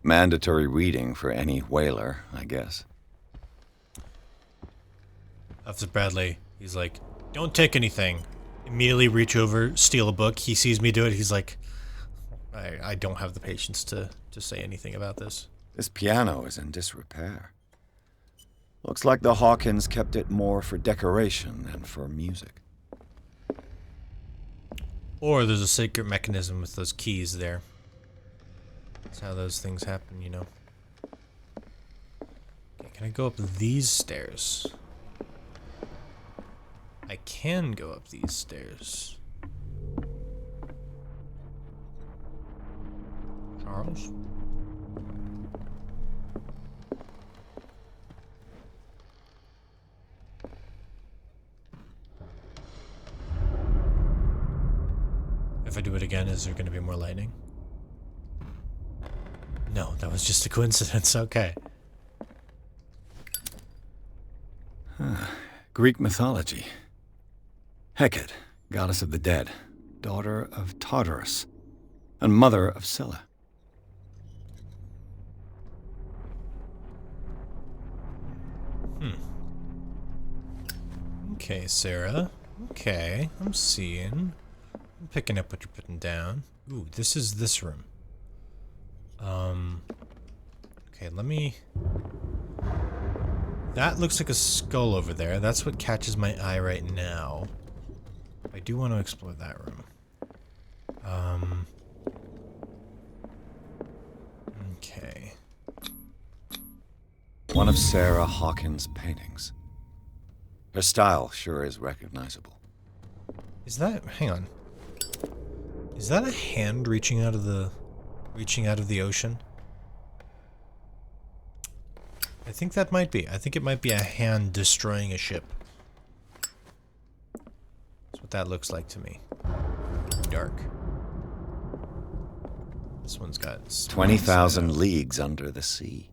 Mandatory reading for any whaler, I guess. Officer Bradley, he's like, don't take anything. Immediately reach over, steal a book. He sees me do it. He's like, I don't have the patience to say anything about this. This piano is in disrepair. Looks like the Hawkins kept it more for decoration than for music. Or there's a secret mechanism with those keys there. That's how those things happen, you know. Okay, can I go up these stairs? I can go up these stairs. Charles? If I do it again, is there going to be more lightning? No, that was just a coincidence. Okay. Greek mythology. Hecate, goddess of the dead, daughter of Tartarus, and mother of Scylla. Okay, Sarah. Okay, I'm seeing. I'm picking up what you're putting down. Ooh, this is this room. Okay, let me... That looks like a skull over there. That's what catches my eye right now. I do want to explore that room. Okay. One of Sarah Hawkins' paintings. Her style sure is recognizable. Is that... Hang on. Is that a hand reaching out of the ocean? I think that might be. I think it might be a hand destroying a ship. That's what that looks like to me. Dark. This one's got... 20,000 leagues under the sea.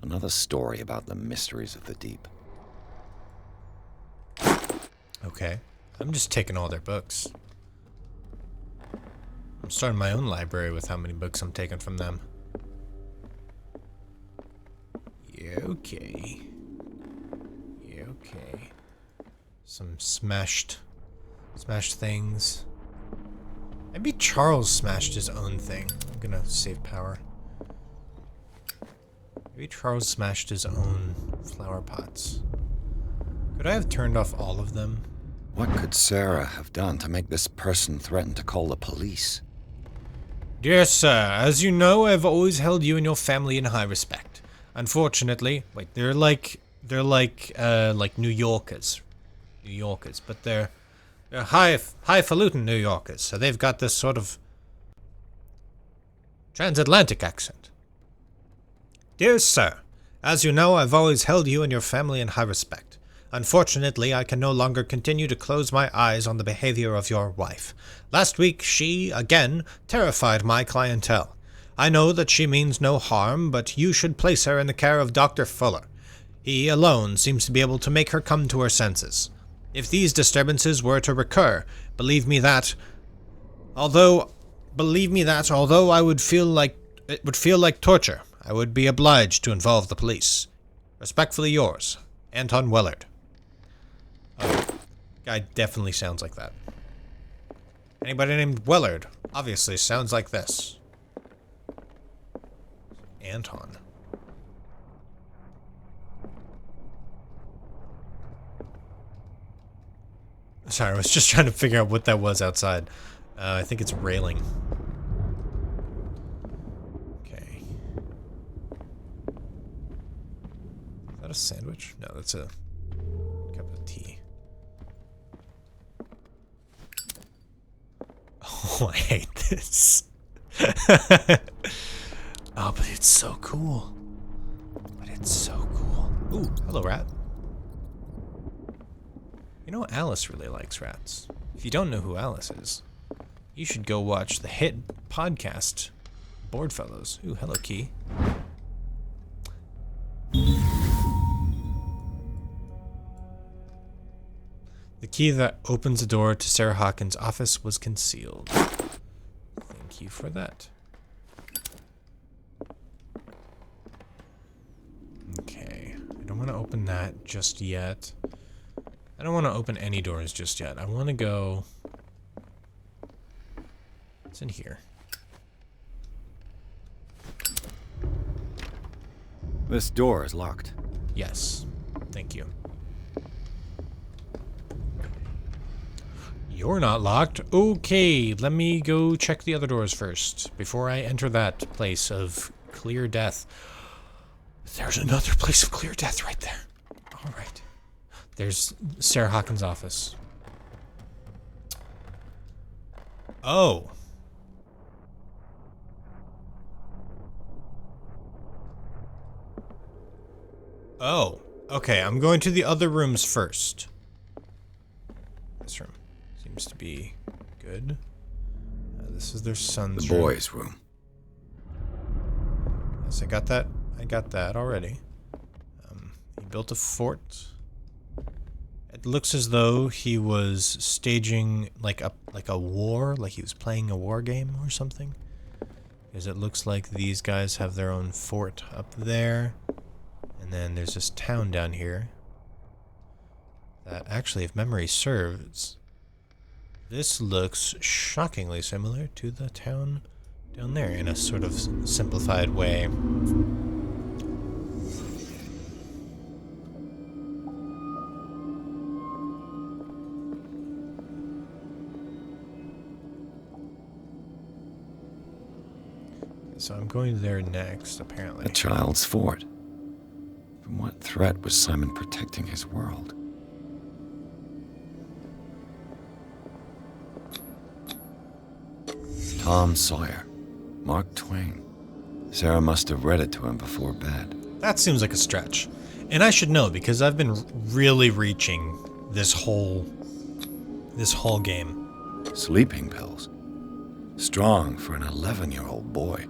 Another story about the mysteries of the deep. Okay. I'm just taking all their books. I'm starting my own library with how many books I'm taking from them. Yeah, okay. Yeah, okay. Some smashed things. Maybe Charles smashed his own thing. I'm gonna save power. Maybe Charles smashed his own flower pots. Could I have turned off all of them? What could Sarah have done to make this person threaten to call the police? Dear sir, as you know, I've always held you and your family in high respect. Unfortunately, wait, they're like New Yorkers. New Yorkers, but they're highfalutin New Yorkers, so they've got this sort of transatlantic accent. Dear sir, as you know, I've always held you and your family in high respect. Unfortunately, I can no longer continue to close my eyes on the behavior of your wife. Last week, she, again, terrified my clientele. I know that she means no harm, but you should place her in the care of Dr. Fuller. He alone seems to be able to make her come to her senses. If these disturbances were to recur, believe me that, although I would feel like torture, I would be obliged to involve the police. Respectfully yours, Anton Willard. Guy definitely sounds like that. Anybody named Willard obviously sounds like this. Anton. Sorry, I was just trying to figure out what that was outside. I think it's railing. Okay. Is that a sandwich? No, that's a cup of tea. Oh, I hate this. Oh, but it's so cool. Ooh, hello, rat. You know, Alice really likes rats. If you don't know who Alice is, you should go watch the hit podcast, Boardfellows. Ooh, hello, key. The key that opens the door to Sarah Hawkins' office was concealed. Thank you for that. Okay, I don't want to open that just yet. I don't want to open any doors just yet. I want to go... What's in here? This door is locked. Yes. Thank you. You're not locked. Okay, let me go check the other doors first before I enter that place of clear death. There's another place of clear death right there. All right. There's Sarah Hawkins' office. Oh. Oh. Okay, I'm going to the other rooms first. This room seems to be good. This is their son's room. The boys' room. Yes, I got that. I got that already. He built a fort. It looks as though he was staging like a war, like he was playing a war game or something. Because it looks like these guys have their own fort up there. And then there's this town down here. That actually, if memory serves, this looks shockingly similar to the town down there in a sort of simplified way. So I'm going there next, apparently. A child's fort. From what threat was Simon protecting his world? Tom Sawyer. Mark Twain. Sarah must have read it to him before bed. That seems like a stretch. And I should know, because I've been really reaching this whole game. Sleeping pills. Strong for an 11-year-old boy.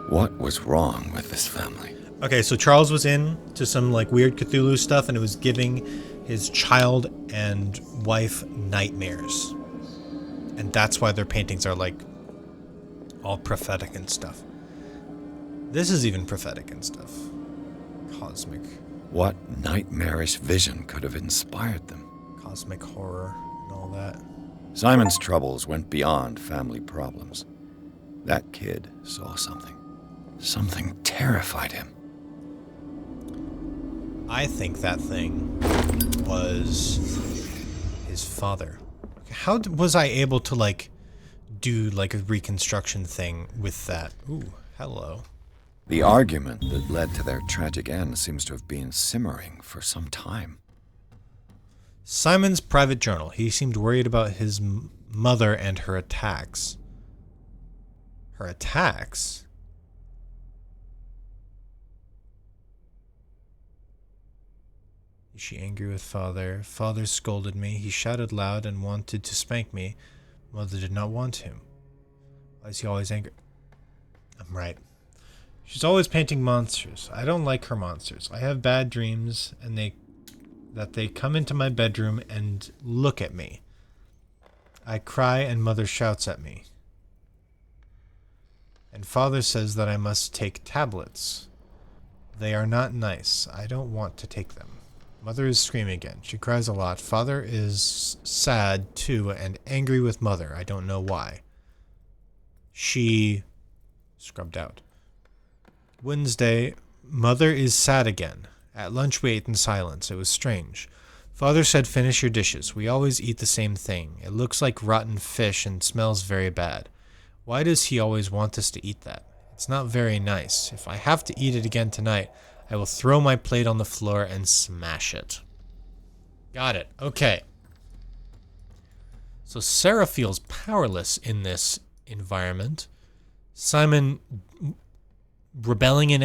What was wrong with this family? Okay, so Charles was in to some like weird Cthulhu stuff, and it was giving his child and wife nightmares. And that's why their paintings are like all prophetic and stuff. This is even prophetic and stuff. Cosmic. What nightmarish vision could have inspired them? cosmic horror and all that. Simon's troubles went beyond family problems. That kid saw something. Something terrified him. I think that thing was his father. How was I able to, like, do, like, a reconstruction thing with that? Ooh, hello. The argument that led to their tragic end seems to have been simmering for some time. Simon's private journal. He seemed worried about his mother and her attacks. Her attacks? Is she angry with father? Father scolded me. He shouted loud and wanted to spank me. Mother did not want him. Why is he always angry? I'm right. She's always painting monsters. I don't like her monsters. I have bad dreams, and they come into my bedroom and look at me. I cry and mother shouts at me. And father says that I must take tablets. They are not nice. I don't want to take them. Mother is screaming again. She cries a lot. Father is sad too and angry with mother. I don't know why. She scrubbed out. Wednesday, mother is sad again. At lunch we ate in silence. It was strange. Father said, finish your dishes. We always eat the same thing. It looks like rotten fish and smells very bad. Why does he always want us to eat that? It's not very nice. If I have to eat it again tonight, I will throw my plate on the floor and smash it. Got it. Okay. So Sarah feels powerless in this environment. Simon rebelling in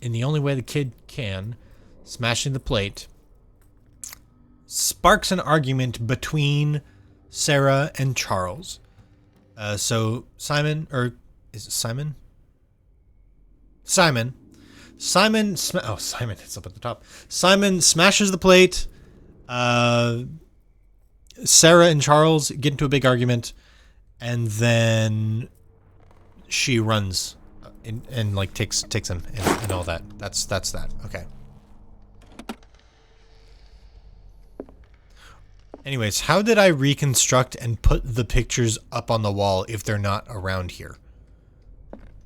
the only way the kid can, smashing the plate, sparks an argument between Sarah and Charles. So Simon, or is it Simon? Simon, it's up at the top. Simon smashes the plate. Sarah and Charles get into a big argument, and then she runs and like takes him and all that. That's that. Okay. Anyways, how did I reconstruct and put the pictures up on the wall if they're not around here?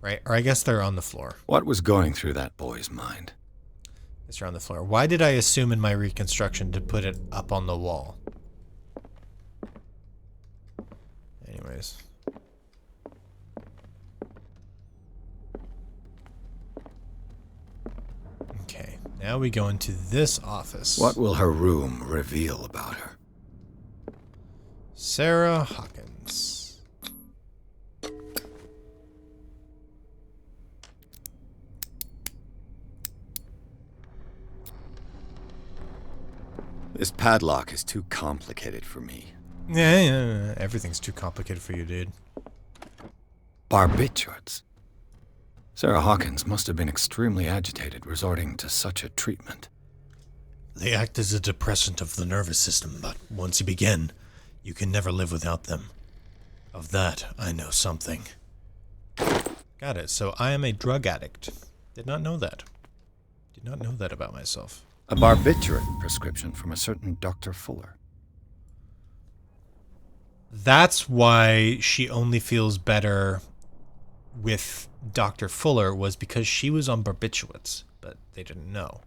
Right? Or I guess they're on the floor. What was going through that boy's mind? It's on the floor. Why did I assume in my reconstruction to put it up on the wall? Anyways. Okay, now we go into this office. What will her room reveal about her? Sarah Hawkins. This padlock is too complicated for me. Yeah, everything's too complicated for you, dude. Barbiturates? Sarah Hawkins must have been extremely agitated resorting to such a treatment. They act as a depressant of the nervous system, but once you begin, you can never live without them. Of that, I know something. Got it. So I am a drug addict. Did not know that. Did not know that about myself. A barbiturate prescription from a certain Dr. Fuller. That's why she only feels better with Dr. Fuller, was because she was on barbiturates, but they didn't know.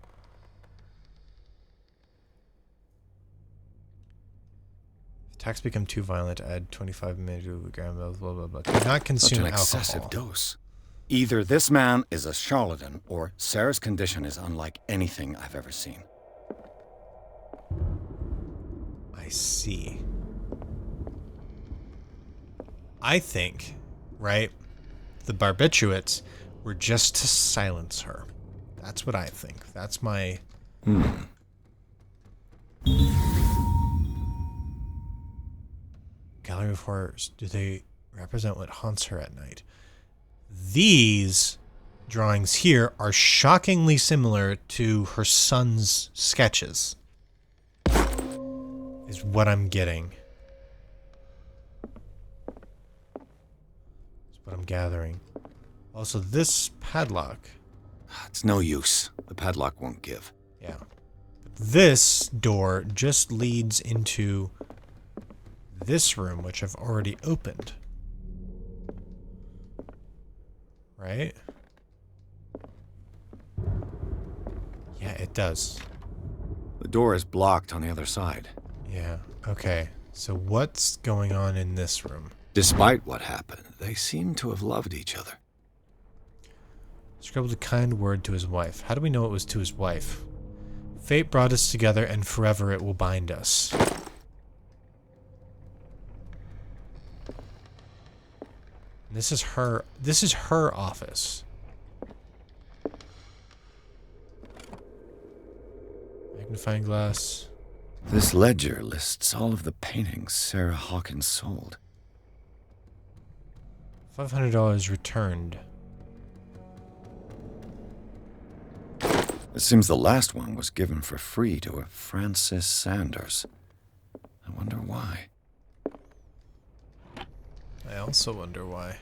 If attacks become too violent, add 25 milligrams, blah, blah, blah. Do not consume Such an alcohol. excessive dose. Either this man is a charlatan, or Sarah's condition is unlike anything I've ever seen. I see. I think, right, the barbiturates were just to silence her. That's what I think. That's my... Gallery of Horrors. Do they represent what haunts her at night? These drawings here are shockingly similar to her son's sketches. Is what I'm getting. Is what I'm gathering. Also, this padlock. It's no use. The padlock won't give. Yeah. But this door just leads into this room, which I've already opened. Right? Yeah, it does. The door is blocked on the other side. Yeah, okay. So what's going on in this room? Despite what happened, they seem to have loved each other. Scribbled a kind word to his wife. How do we know it was to his wife? Fate brought us together, and forever it will bind us. This is her office. Magnifying glass. This ledger lists all of the paintings Sarah Hawkins sold. $500 returned. It seems the last one was given for free to a Francis Sanders. I wonder why. I also wonder why.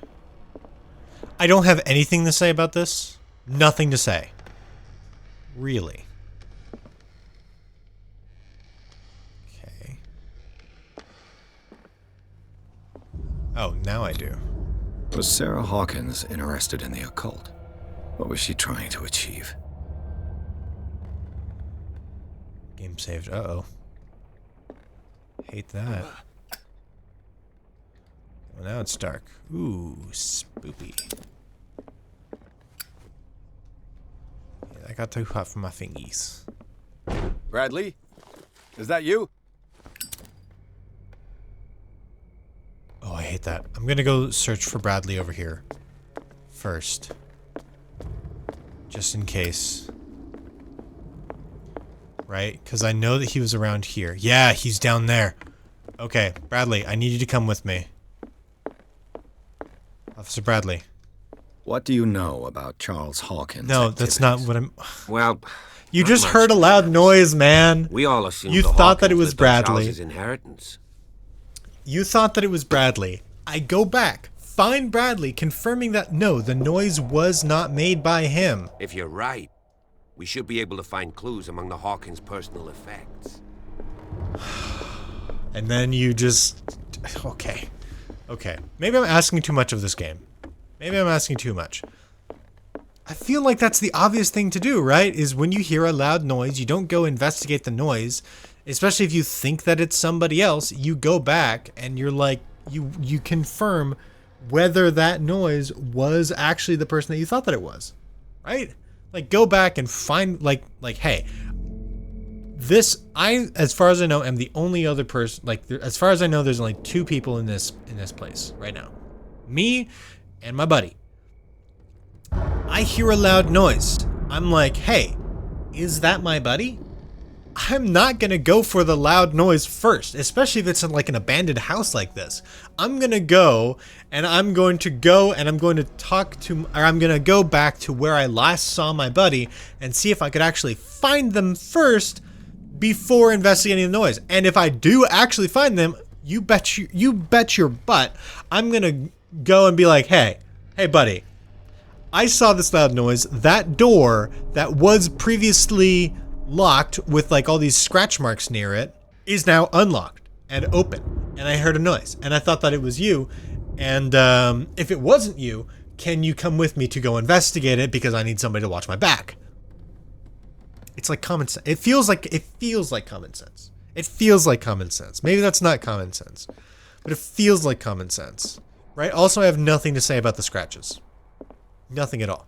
I don't have anything to say about this. Nothing to say. Really. Okay. Oh, now I do. Was Sarah Hawkins interested in the occult? What was she trying to achieve? Game saved. Uh-oh. Hate that. Well, now it's dark. Ooh, spoopy. Yeah, that got too hot for my fingies. Bradley? Is that you? Oh, I hate that. I'm gonna go search for Bradley over here. First. Just in case. Right? Because I know that he was around here. Yeah, he's down there. Okay, Bradley, I need you to come with me. Officer Bradley. What do you know about Charles Hawkins' No, that's not activities? what I'm... Well, You not just much, heard a loud perhaps. noise, man. We all assumed You the thought that it Hawkins was lived on Bradley. Charles's inheritance. You thought that it was Bradley. I go back, find Bradley, confirming that no, the noise was not made by him. If you're right, we should be able to find clues among the Hawkins' personal effects. And then you just... Okay. Okay. Maybe I'm asking too much of this game. Maybe I'm asking too much. I feel like that's the obvious thing to do, right? Is when you hear a loud noise, you don't go investigate the noise. Especially if you think that it's somebody else, you go back and you're like, you confirm whether that noise was actually the person that you thought that it was. Right? Like, go back and find, like, hey, this, as far as I know, am the only other person, like, as far as I know, there's only two people in this place right now. Me and my buddy. I hear a loud noise. I'm like, hey, is that my buddy? I'm not going to go for the loud noise first, especially if it's in like an abandoned house like this. I'm going to go and I'm going to talk to, or I'm going to go back to where I last saw my buddy and see if I could actually find them first before investigating the noise. And if I do actually find them, you bet your butt, I'm going to go and be like, hey buddy, I saw this loud noise. That door that was previously locked with like all these scratch marks near it is now unlocked and open. And I heard a noise and I thought that it was you. And if it wasn't you, can you come with me to go investigate it because I need somebody to watch my back? It's like common sense. It feels like common sense. It feels like common sense. Maybe that's not common sense, but it feels like common sense, right? Also, I have nothing to say about the scratches. Nothing at all.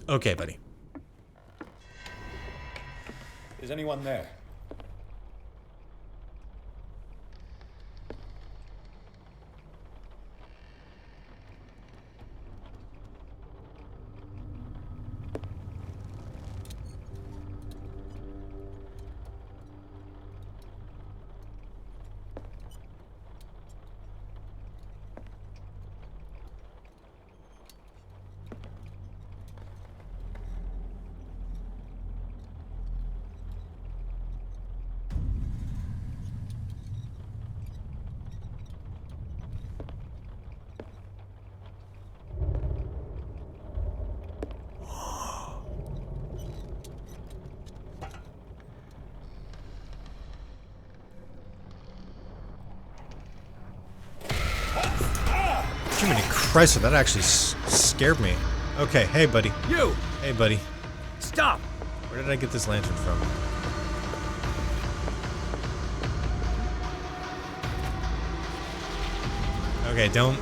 Okay, buddy. Is anyone there? Jiminy Christ, that actually scared me. Okay, hey buddy. You! Hey buddy. Stop! Where did I get this lantern from? Okay, don't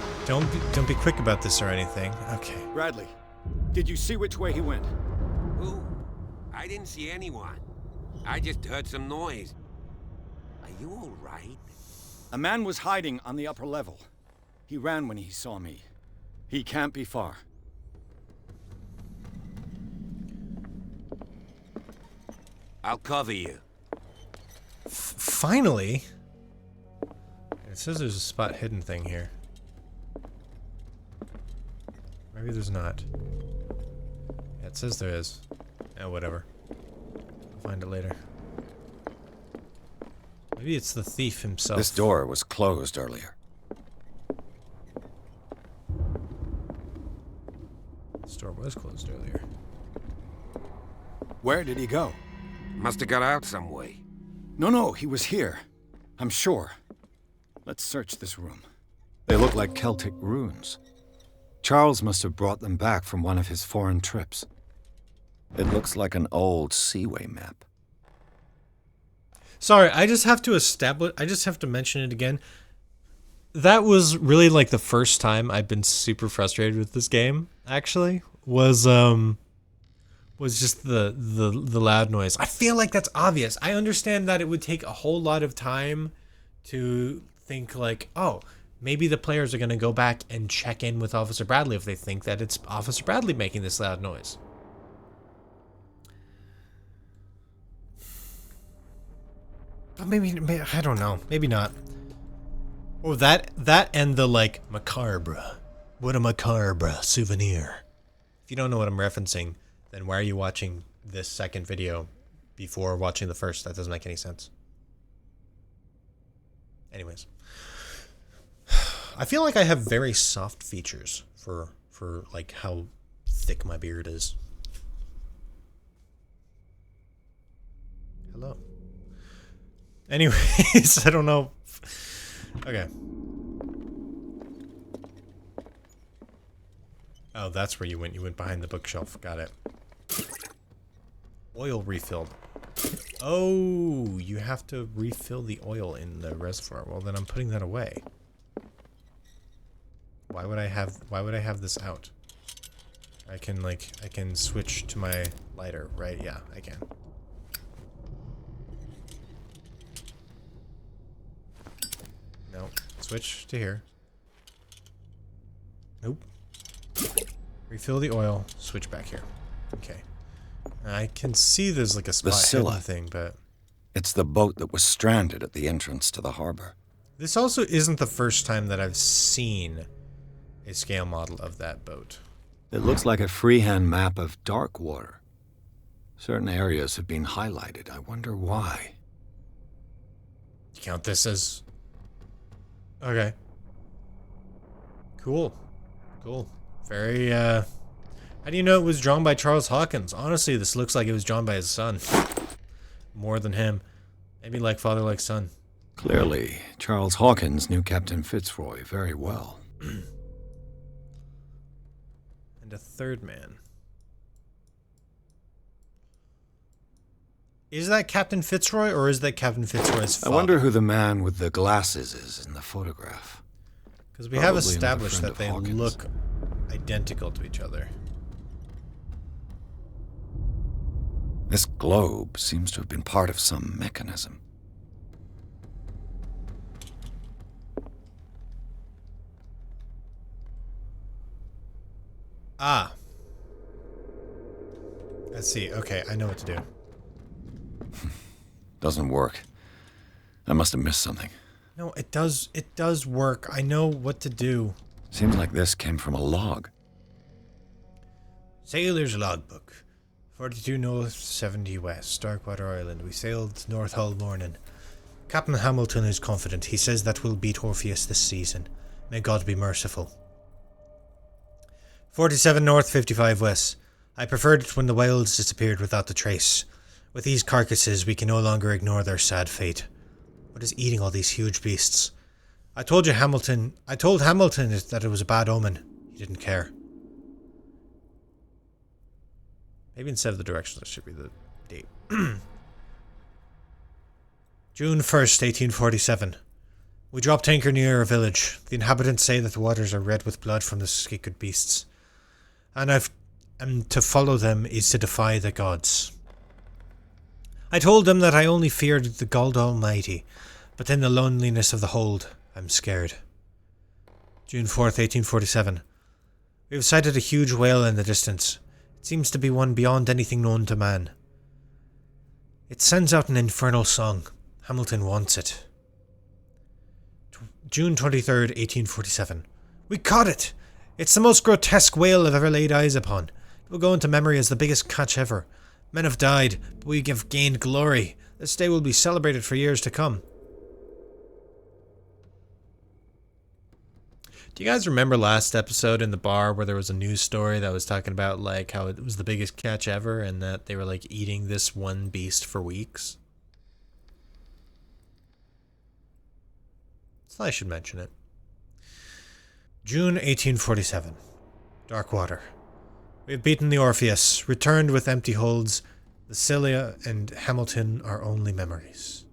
be quick about this or anything. Okay. Bradley, did you see which way he went? Who? I didn't see anyone. I just heard some noise. Are you all right? A man was hiding on the upper level. He ran when he saw me. He can't be far. I'll cover you. Finally? It says there's a spot hidden thing here. Maybe there's not. Yeah, it says there is. Oh, whatever. I'll find it later. Maybe it's the thief himself. This door was closed earlier. This door was closed earlier. Where did he go? Must have got out some way. No, he was here. I'm sure. Let's search this room. They look like Celtic runes. Charles must have brought them back from one of his foreign trips. It looks like an old Seaway map. Sorry, I just have to mention it again. That was really like the first time I've been super frustrated with this game, actually. Was just the loud noise. I feel like that's obvious. I understand that it would take a whole lot of time to think like, oh, maybe the players are going to go back and check in with Officer Bradley if they think that it's Officer Bradley making this loud noise. But maybe I don't know. Maybe not. Or that and the like macabre. What a macabre souvenir. If you don't know what I'm referencing, then why are you watching this second video before watching the first? That doesn't make any sense. Anyways. I feel like I have very soft features for like how thick my beard is. Hello. Anyways, I don't know. Okay. Oh, that's where you went. You went behind the bookshelf. Got it. Oil refilled. Oh, you have to refill the oil in the reservoir. Well, then I'm putting that away. Why would I have this out? I can switch to my lighter, right? Yeah, I can. No, switch to here. Nope. Refill the oil, switch back here. Okay. I can see there's like a spot hidden thing, but... It's the boat that was stranded at the entrance to the harbor. This also isn't the first time that I've seen a scale model of that boat. It looks like a freehand map of dark water. Certain areas have been highlighted. I wonder why. Count this as... Okay. Cool. Cool. Very, How do you know it was drawn by Charles Hawkins? Honestly, this looks like it was drawn by his son. More than him. Maybe like father, like son. Clearly, Charles Hawkins knew Captain Fitzroy very well. And a third man. Is that Captain Fitzroy, or is that Captain Fitzroy's father? I wonder who the man with the glasses is in the photograph. Because we have established that they look identical to each other. This globe seems to have been part of some mechanism. Ah. Let's see. Okay, I know what to do. Doesn't work. I must have missed something. No, it does work. I know what to do. Seems like this came from a log. Sailor's logbook. 42 north, 70 west, Darkwater Island. We sailed north all morning. Captain Hamilton is confident. He says that we'll beat Orpheus this season. May God be merciful. 47 north, 55 west. I preferred it when the wilds disappeared without a trace. With these carcasses, we can no longer ignore their sad fate. What is eating all these huge beasts? I told Hamilton that it was a bad omen. He didn't care. Maybe instead of the directions, that should be the date. June 1st, 1847. We dropped anchor near a village. The inhabitants say that the waters are red with blood from the sacred beasts. And to follow them is to defy the gods. I told them that I only feared the God Almighty, but in the loneliness of the hold, I'm scared. June 4th, 1847. We have sighted a huge whale in the distance. It seems to be one beyond anything known to man. It sends out an infernal song. Hamilton wants it. June 23rd, 1847. We caught it! It's the most grotesque whale I've ever laid eyes upon. It will go into memory as the biggest catch ever. Men have died, but we have gained glory. This day will be celebrated for years to come. Do you guys remember last episode in the bar where there was a news story that was talking about like how it was the biggest catch ever and that they were like eating this one beast for weeks? So I should mention it. June 1847. Darkwater. We have beaten the Orpheus, returned with empty holds. The Scylla and Hamilton are only memories.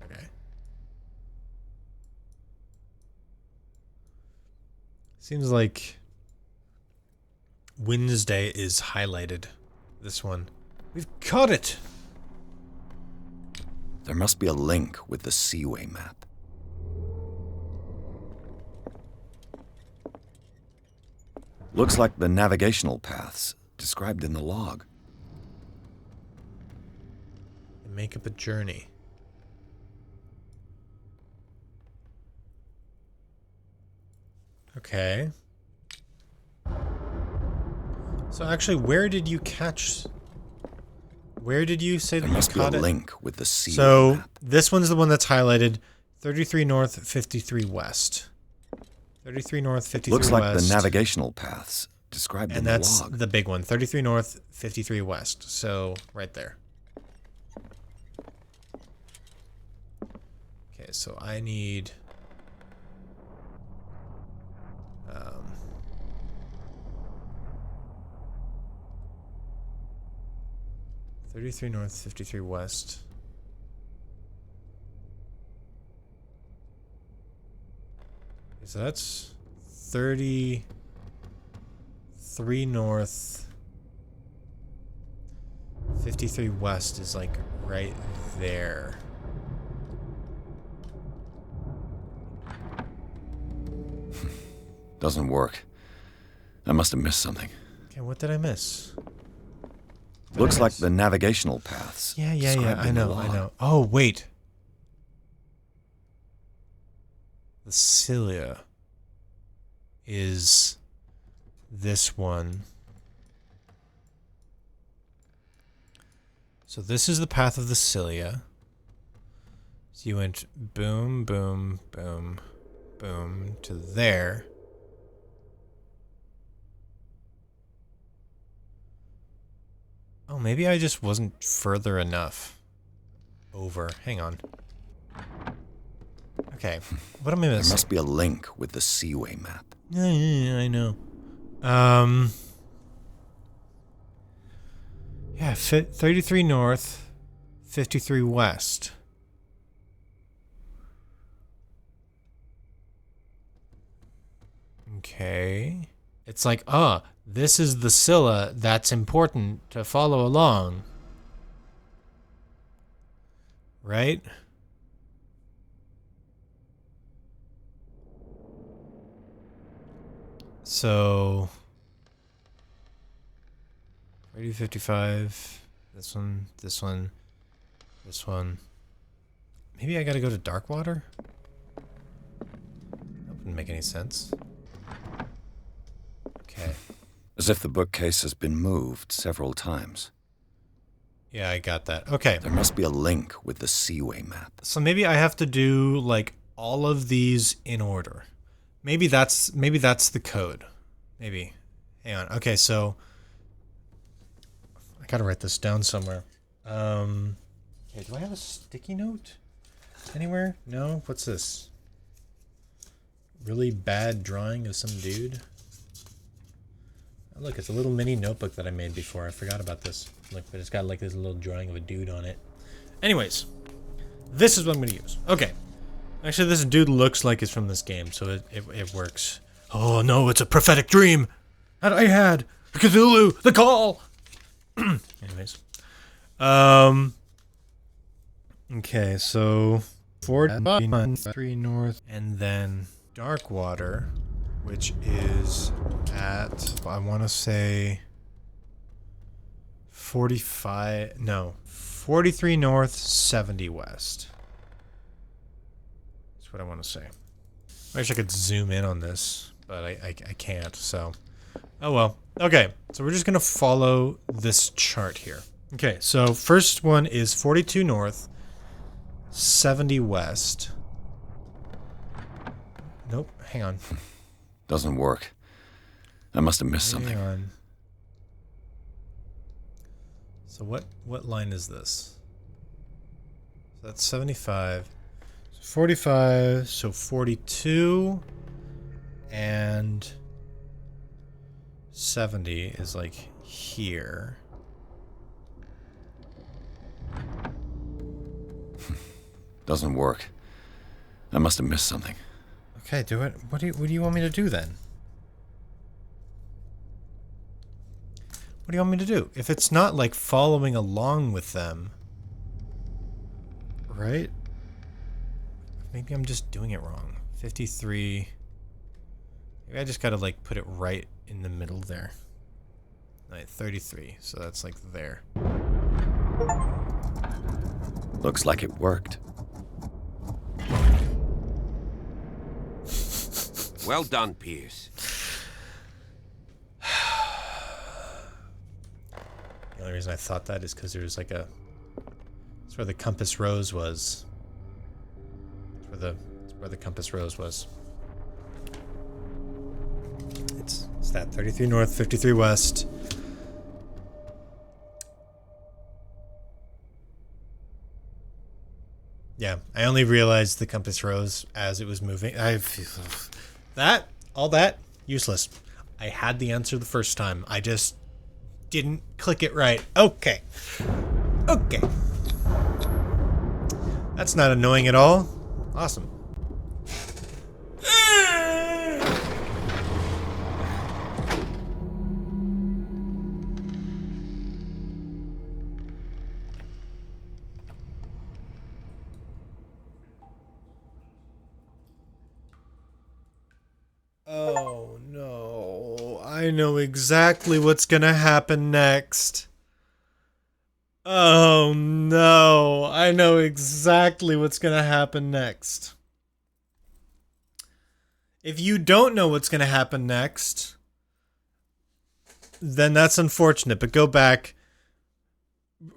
Okay. Seems like Wednesday is highlighted. This one. We've caught it! There must be a link with the Seaway map. Looks like the navigational paths described in the log. Make up a journey. Okay. So actually, where did you catch... Where did you say that you caught it? There must be a link with the Seaway So, map. this one's the one that's highlighted. 33 north, 53 west. 33 north, 53 Looks west. like the navigational paths described in the log. And that's the big one. 33 north, 53 west. So, right there. Okay, so I need... 33 north, 53 west. Okay, so that's 33 north, 53 west is like right there. Doesn't work. I must have missed something. Okay, what did I miss? Looks like the navigational paths. Yeah, described I in the know. log. Oh, wait. The Scylla is this one. So this is the path of the Scylla. So you went boom, boom, boom, boom to there. Oh, maybe I just wasn't further enough. Over. Hang on. Okay. What am I missing? There must be a link with the Seaway map. Yeah, I know. Yeah, 33 north, 53 west. Okay. It's like, this is the Scylla that's important to follow along. Right? So 3055, this one, this one, this one. Maybe I gotta go to Darkwater? That wouldn't make any sense. Okay. As if the bookcase has been moved several times. Yeah, I got that. Okay. There must be a link with the Seaway map. So maybe I have to do like all of these in order. Maybe that's the code. Maybe. Hang on. Okay, so I gotta write this down somewhere. Okay, Okay, do I have a sticky note anywhere? No? What's this? Really bad drawing of some dude? Oh, look, it's a little mini notebook that I made before. I forgot about this. Look, but it's got like this little drawing of a dude on it. Anyways, this is what I'm going to use. Okay. Actually, this dude looks like it's from this game, so it works. Oh no, it's a prophetic dream that I had. Cthulhu, the call. Anyways. Okay, so 4-3 north, and then dark water, which is at, I want to say 43 north, 70 west. That's what I want to say. I wish I could zoom in on this, but I can't, so. Oh well. Okay, so we're just going to follow this chart here. Okay, so first one is 42 north, 70 west. Nope, hang on. Doesn't work. I must have missed something. Hang on. So what line is this? So that's 75. So 45, so 42 and 70 is like here. Doesn't work. I must have missed something. Okay, do it. What do you want me to do then? What do you want me to do? If it's not like following along with them, right? Maybe I'm just doing it wrong. 53. Maybe I just gotta like put it right in the middle there. Right, 33. So that's like there. Looks like it worked. Well done, Pierce. The only reason I thought that is because there was like a... That's where the compass rose was. That's where the compass rose was. It's that 33 north, 53 west. Yeah, I only realized the compass rose as it was moving. All that, useless. I had the answer the first time. I just didn't click it right. Okay. Okay. That's not annoying at all. Awesome. Oh no, I know exactly what's gonna happen next. Oh no, I know exactly what's gonna happen next. If you don't know what's gonna happen next, then that's unfortunate, but go back,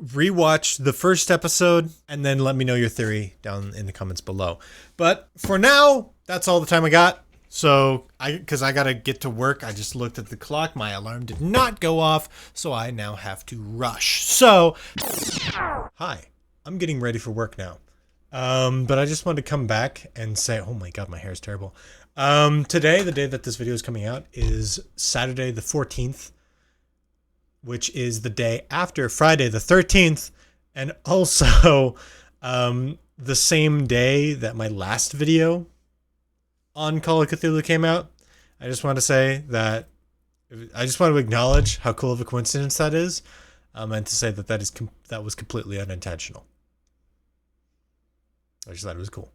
rewatch the first episode, and then let me know your theory down in the comments below. But for now, that's all the time I got. So, because I gotta get to work, I just looked at the clock, my alarm did not go off, so I now have to rush. So, hi, I'm getting ready for work now. But I just wanted to come back and say, oh my god, my hair is terrible. Today, the day that this video is coming out, is Saturday the 14th, which is the day after Friday the 13th, and also, the same day that my last video on Call of Cthulhu came out. I just want to say that I just want to acknowledge how cool of a coincidence that is, and to say that that was completely unintentional. I just thought it was cool.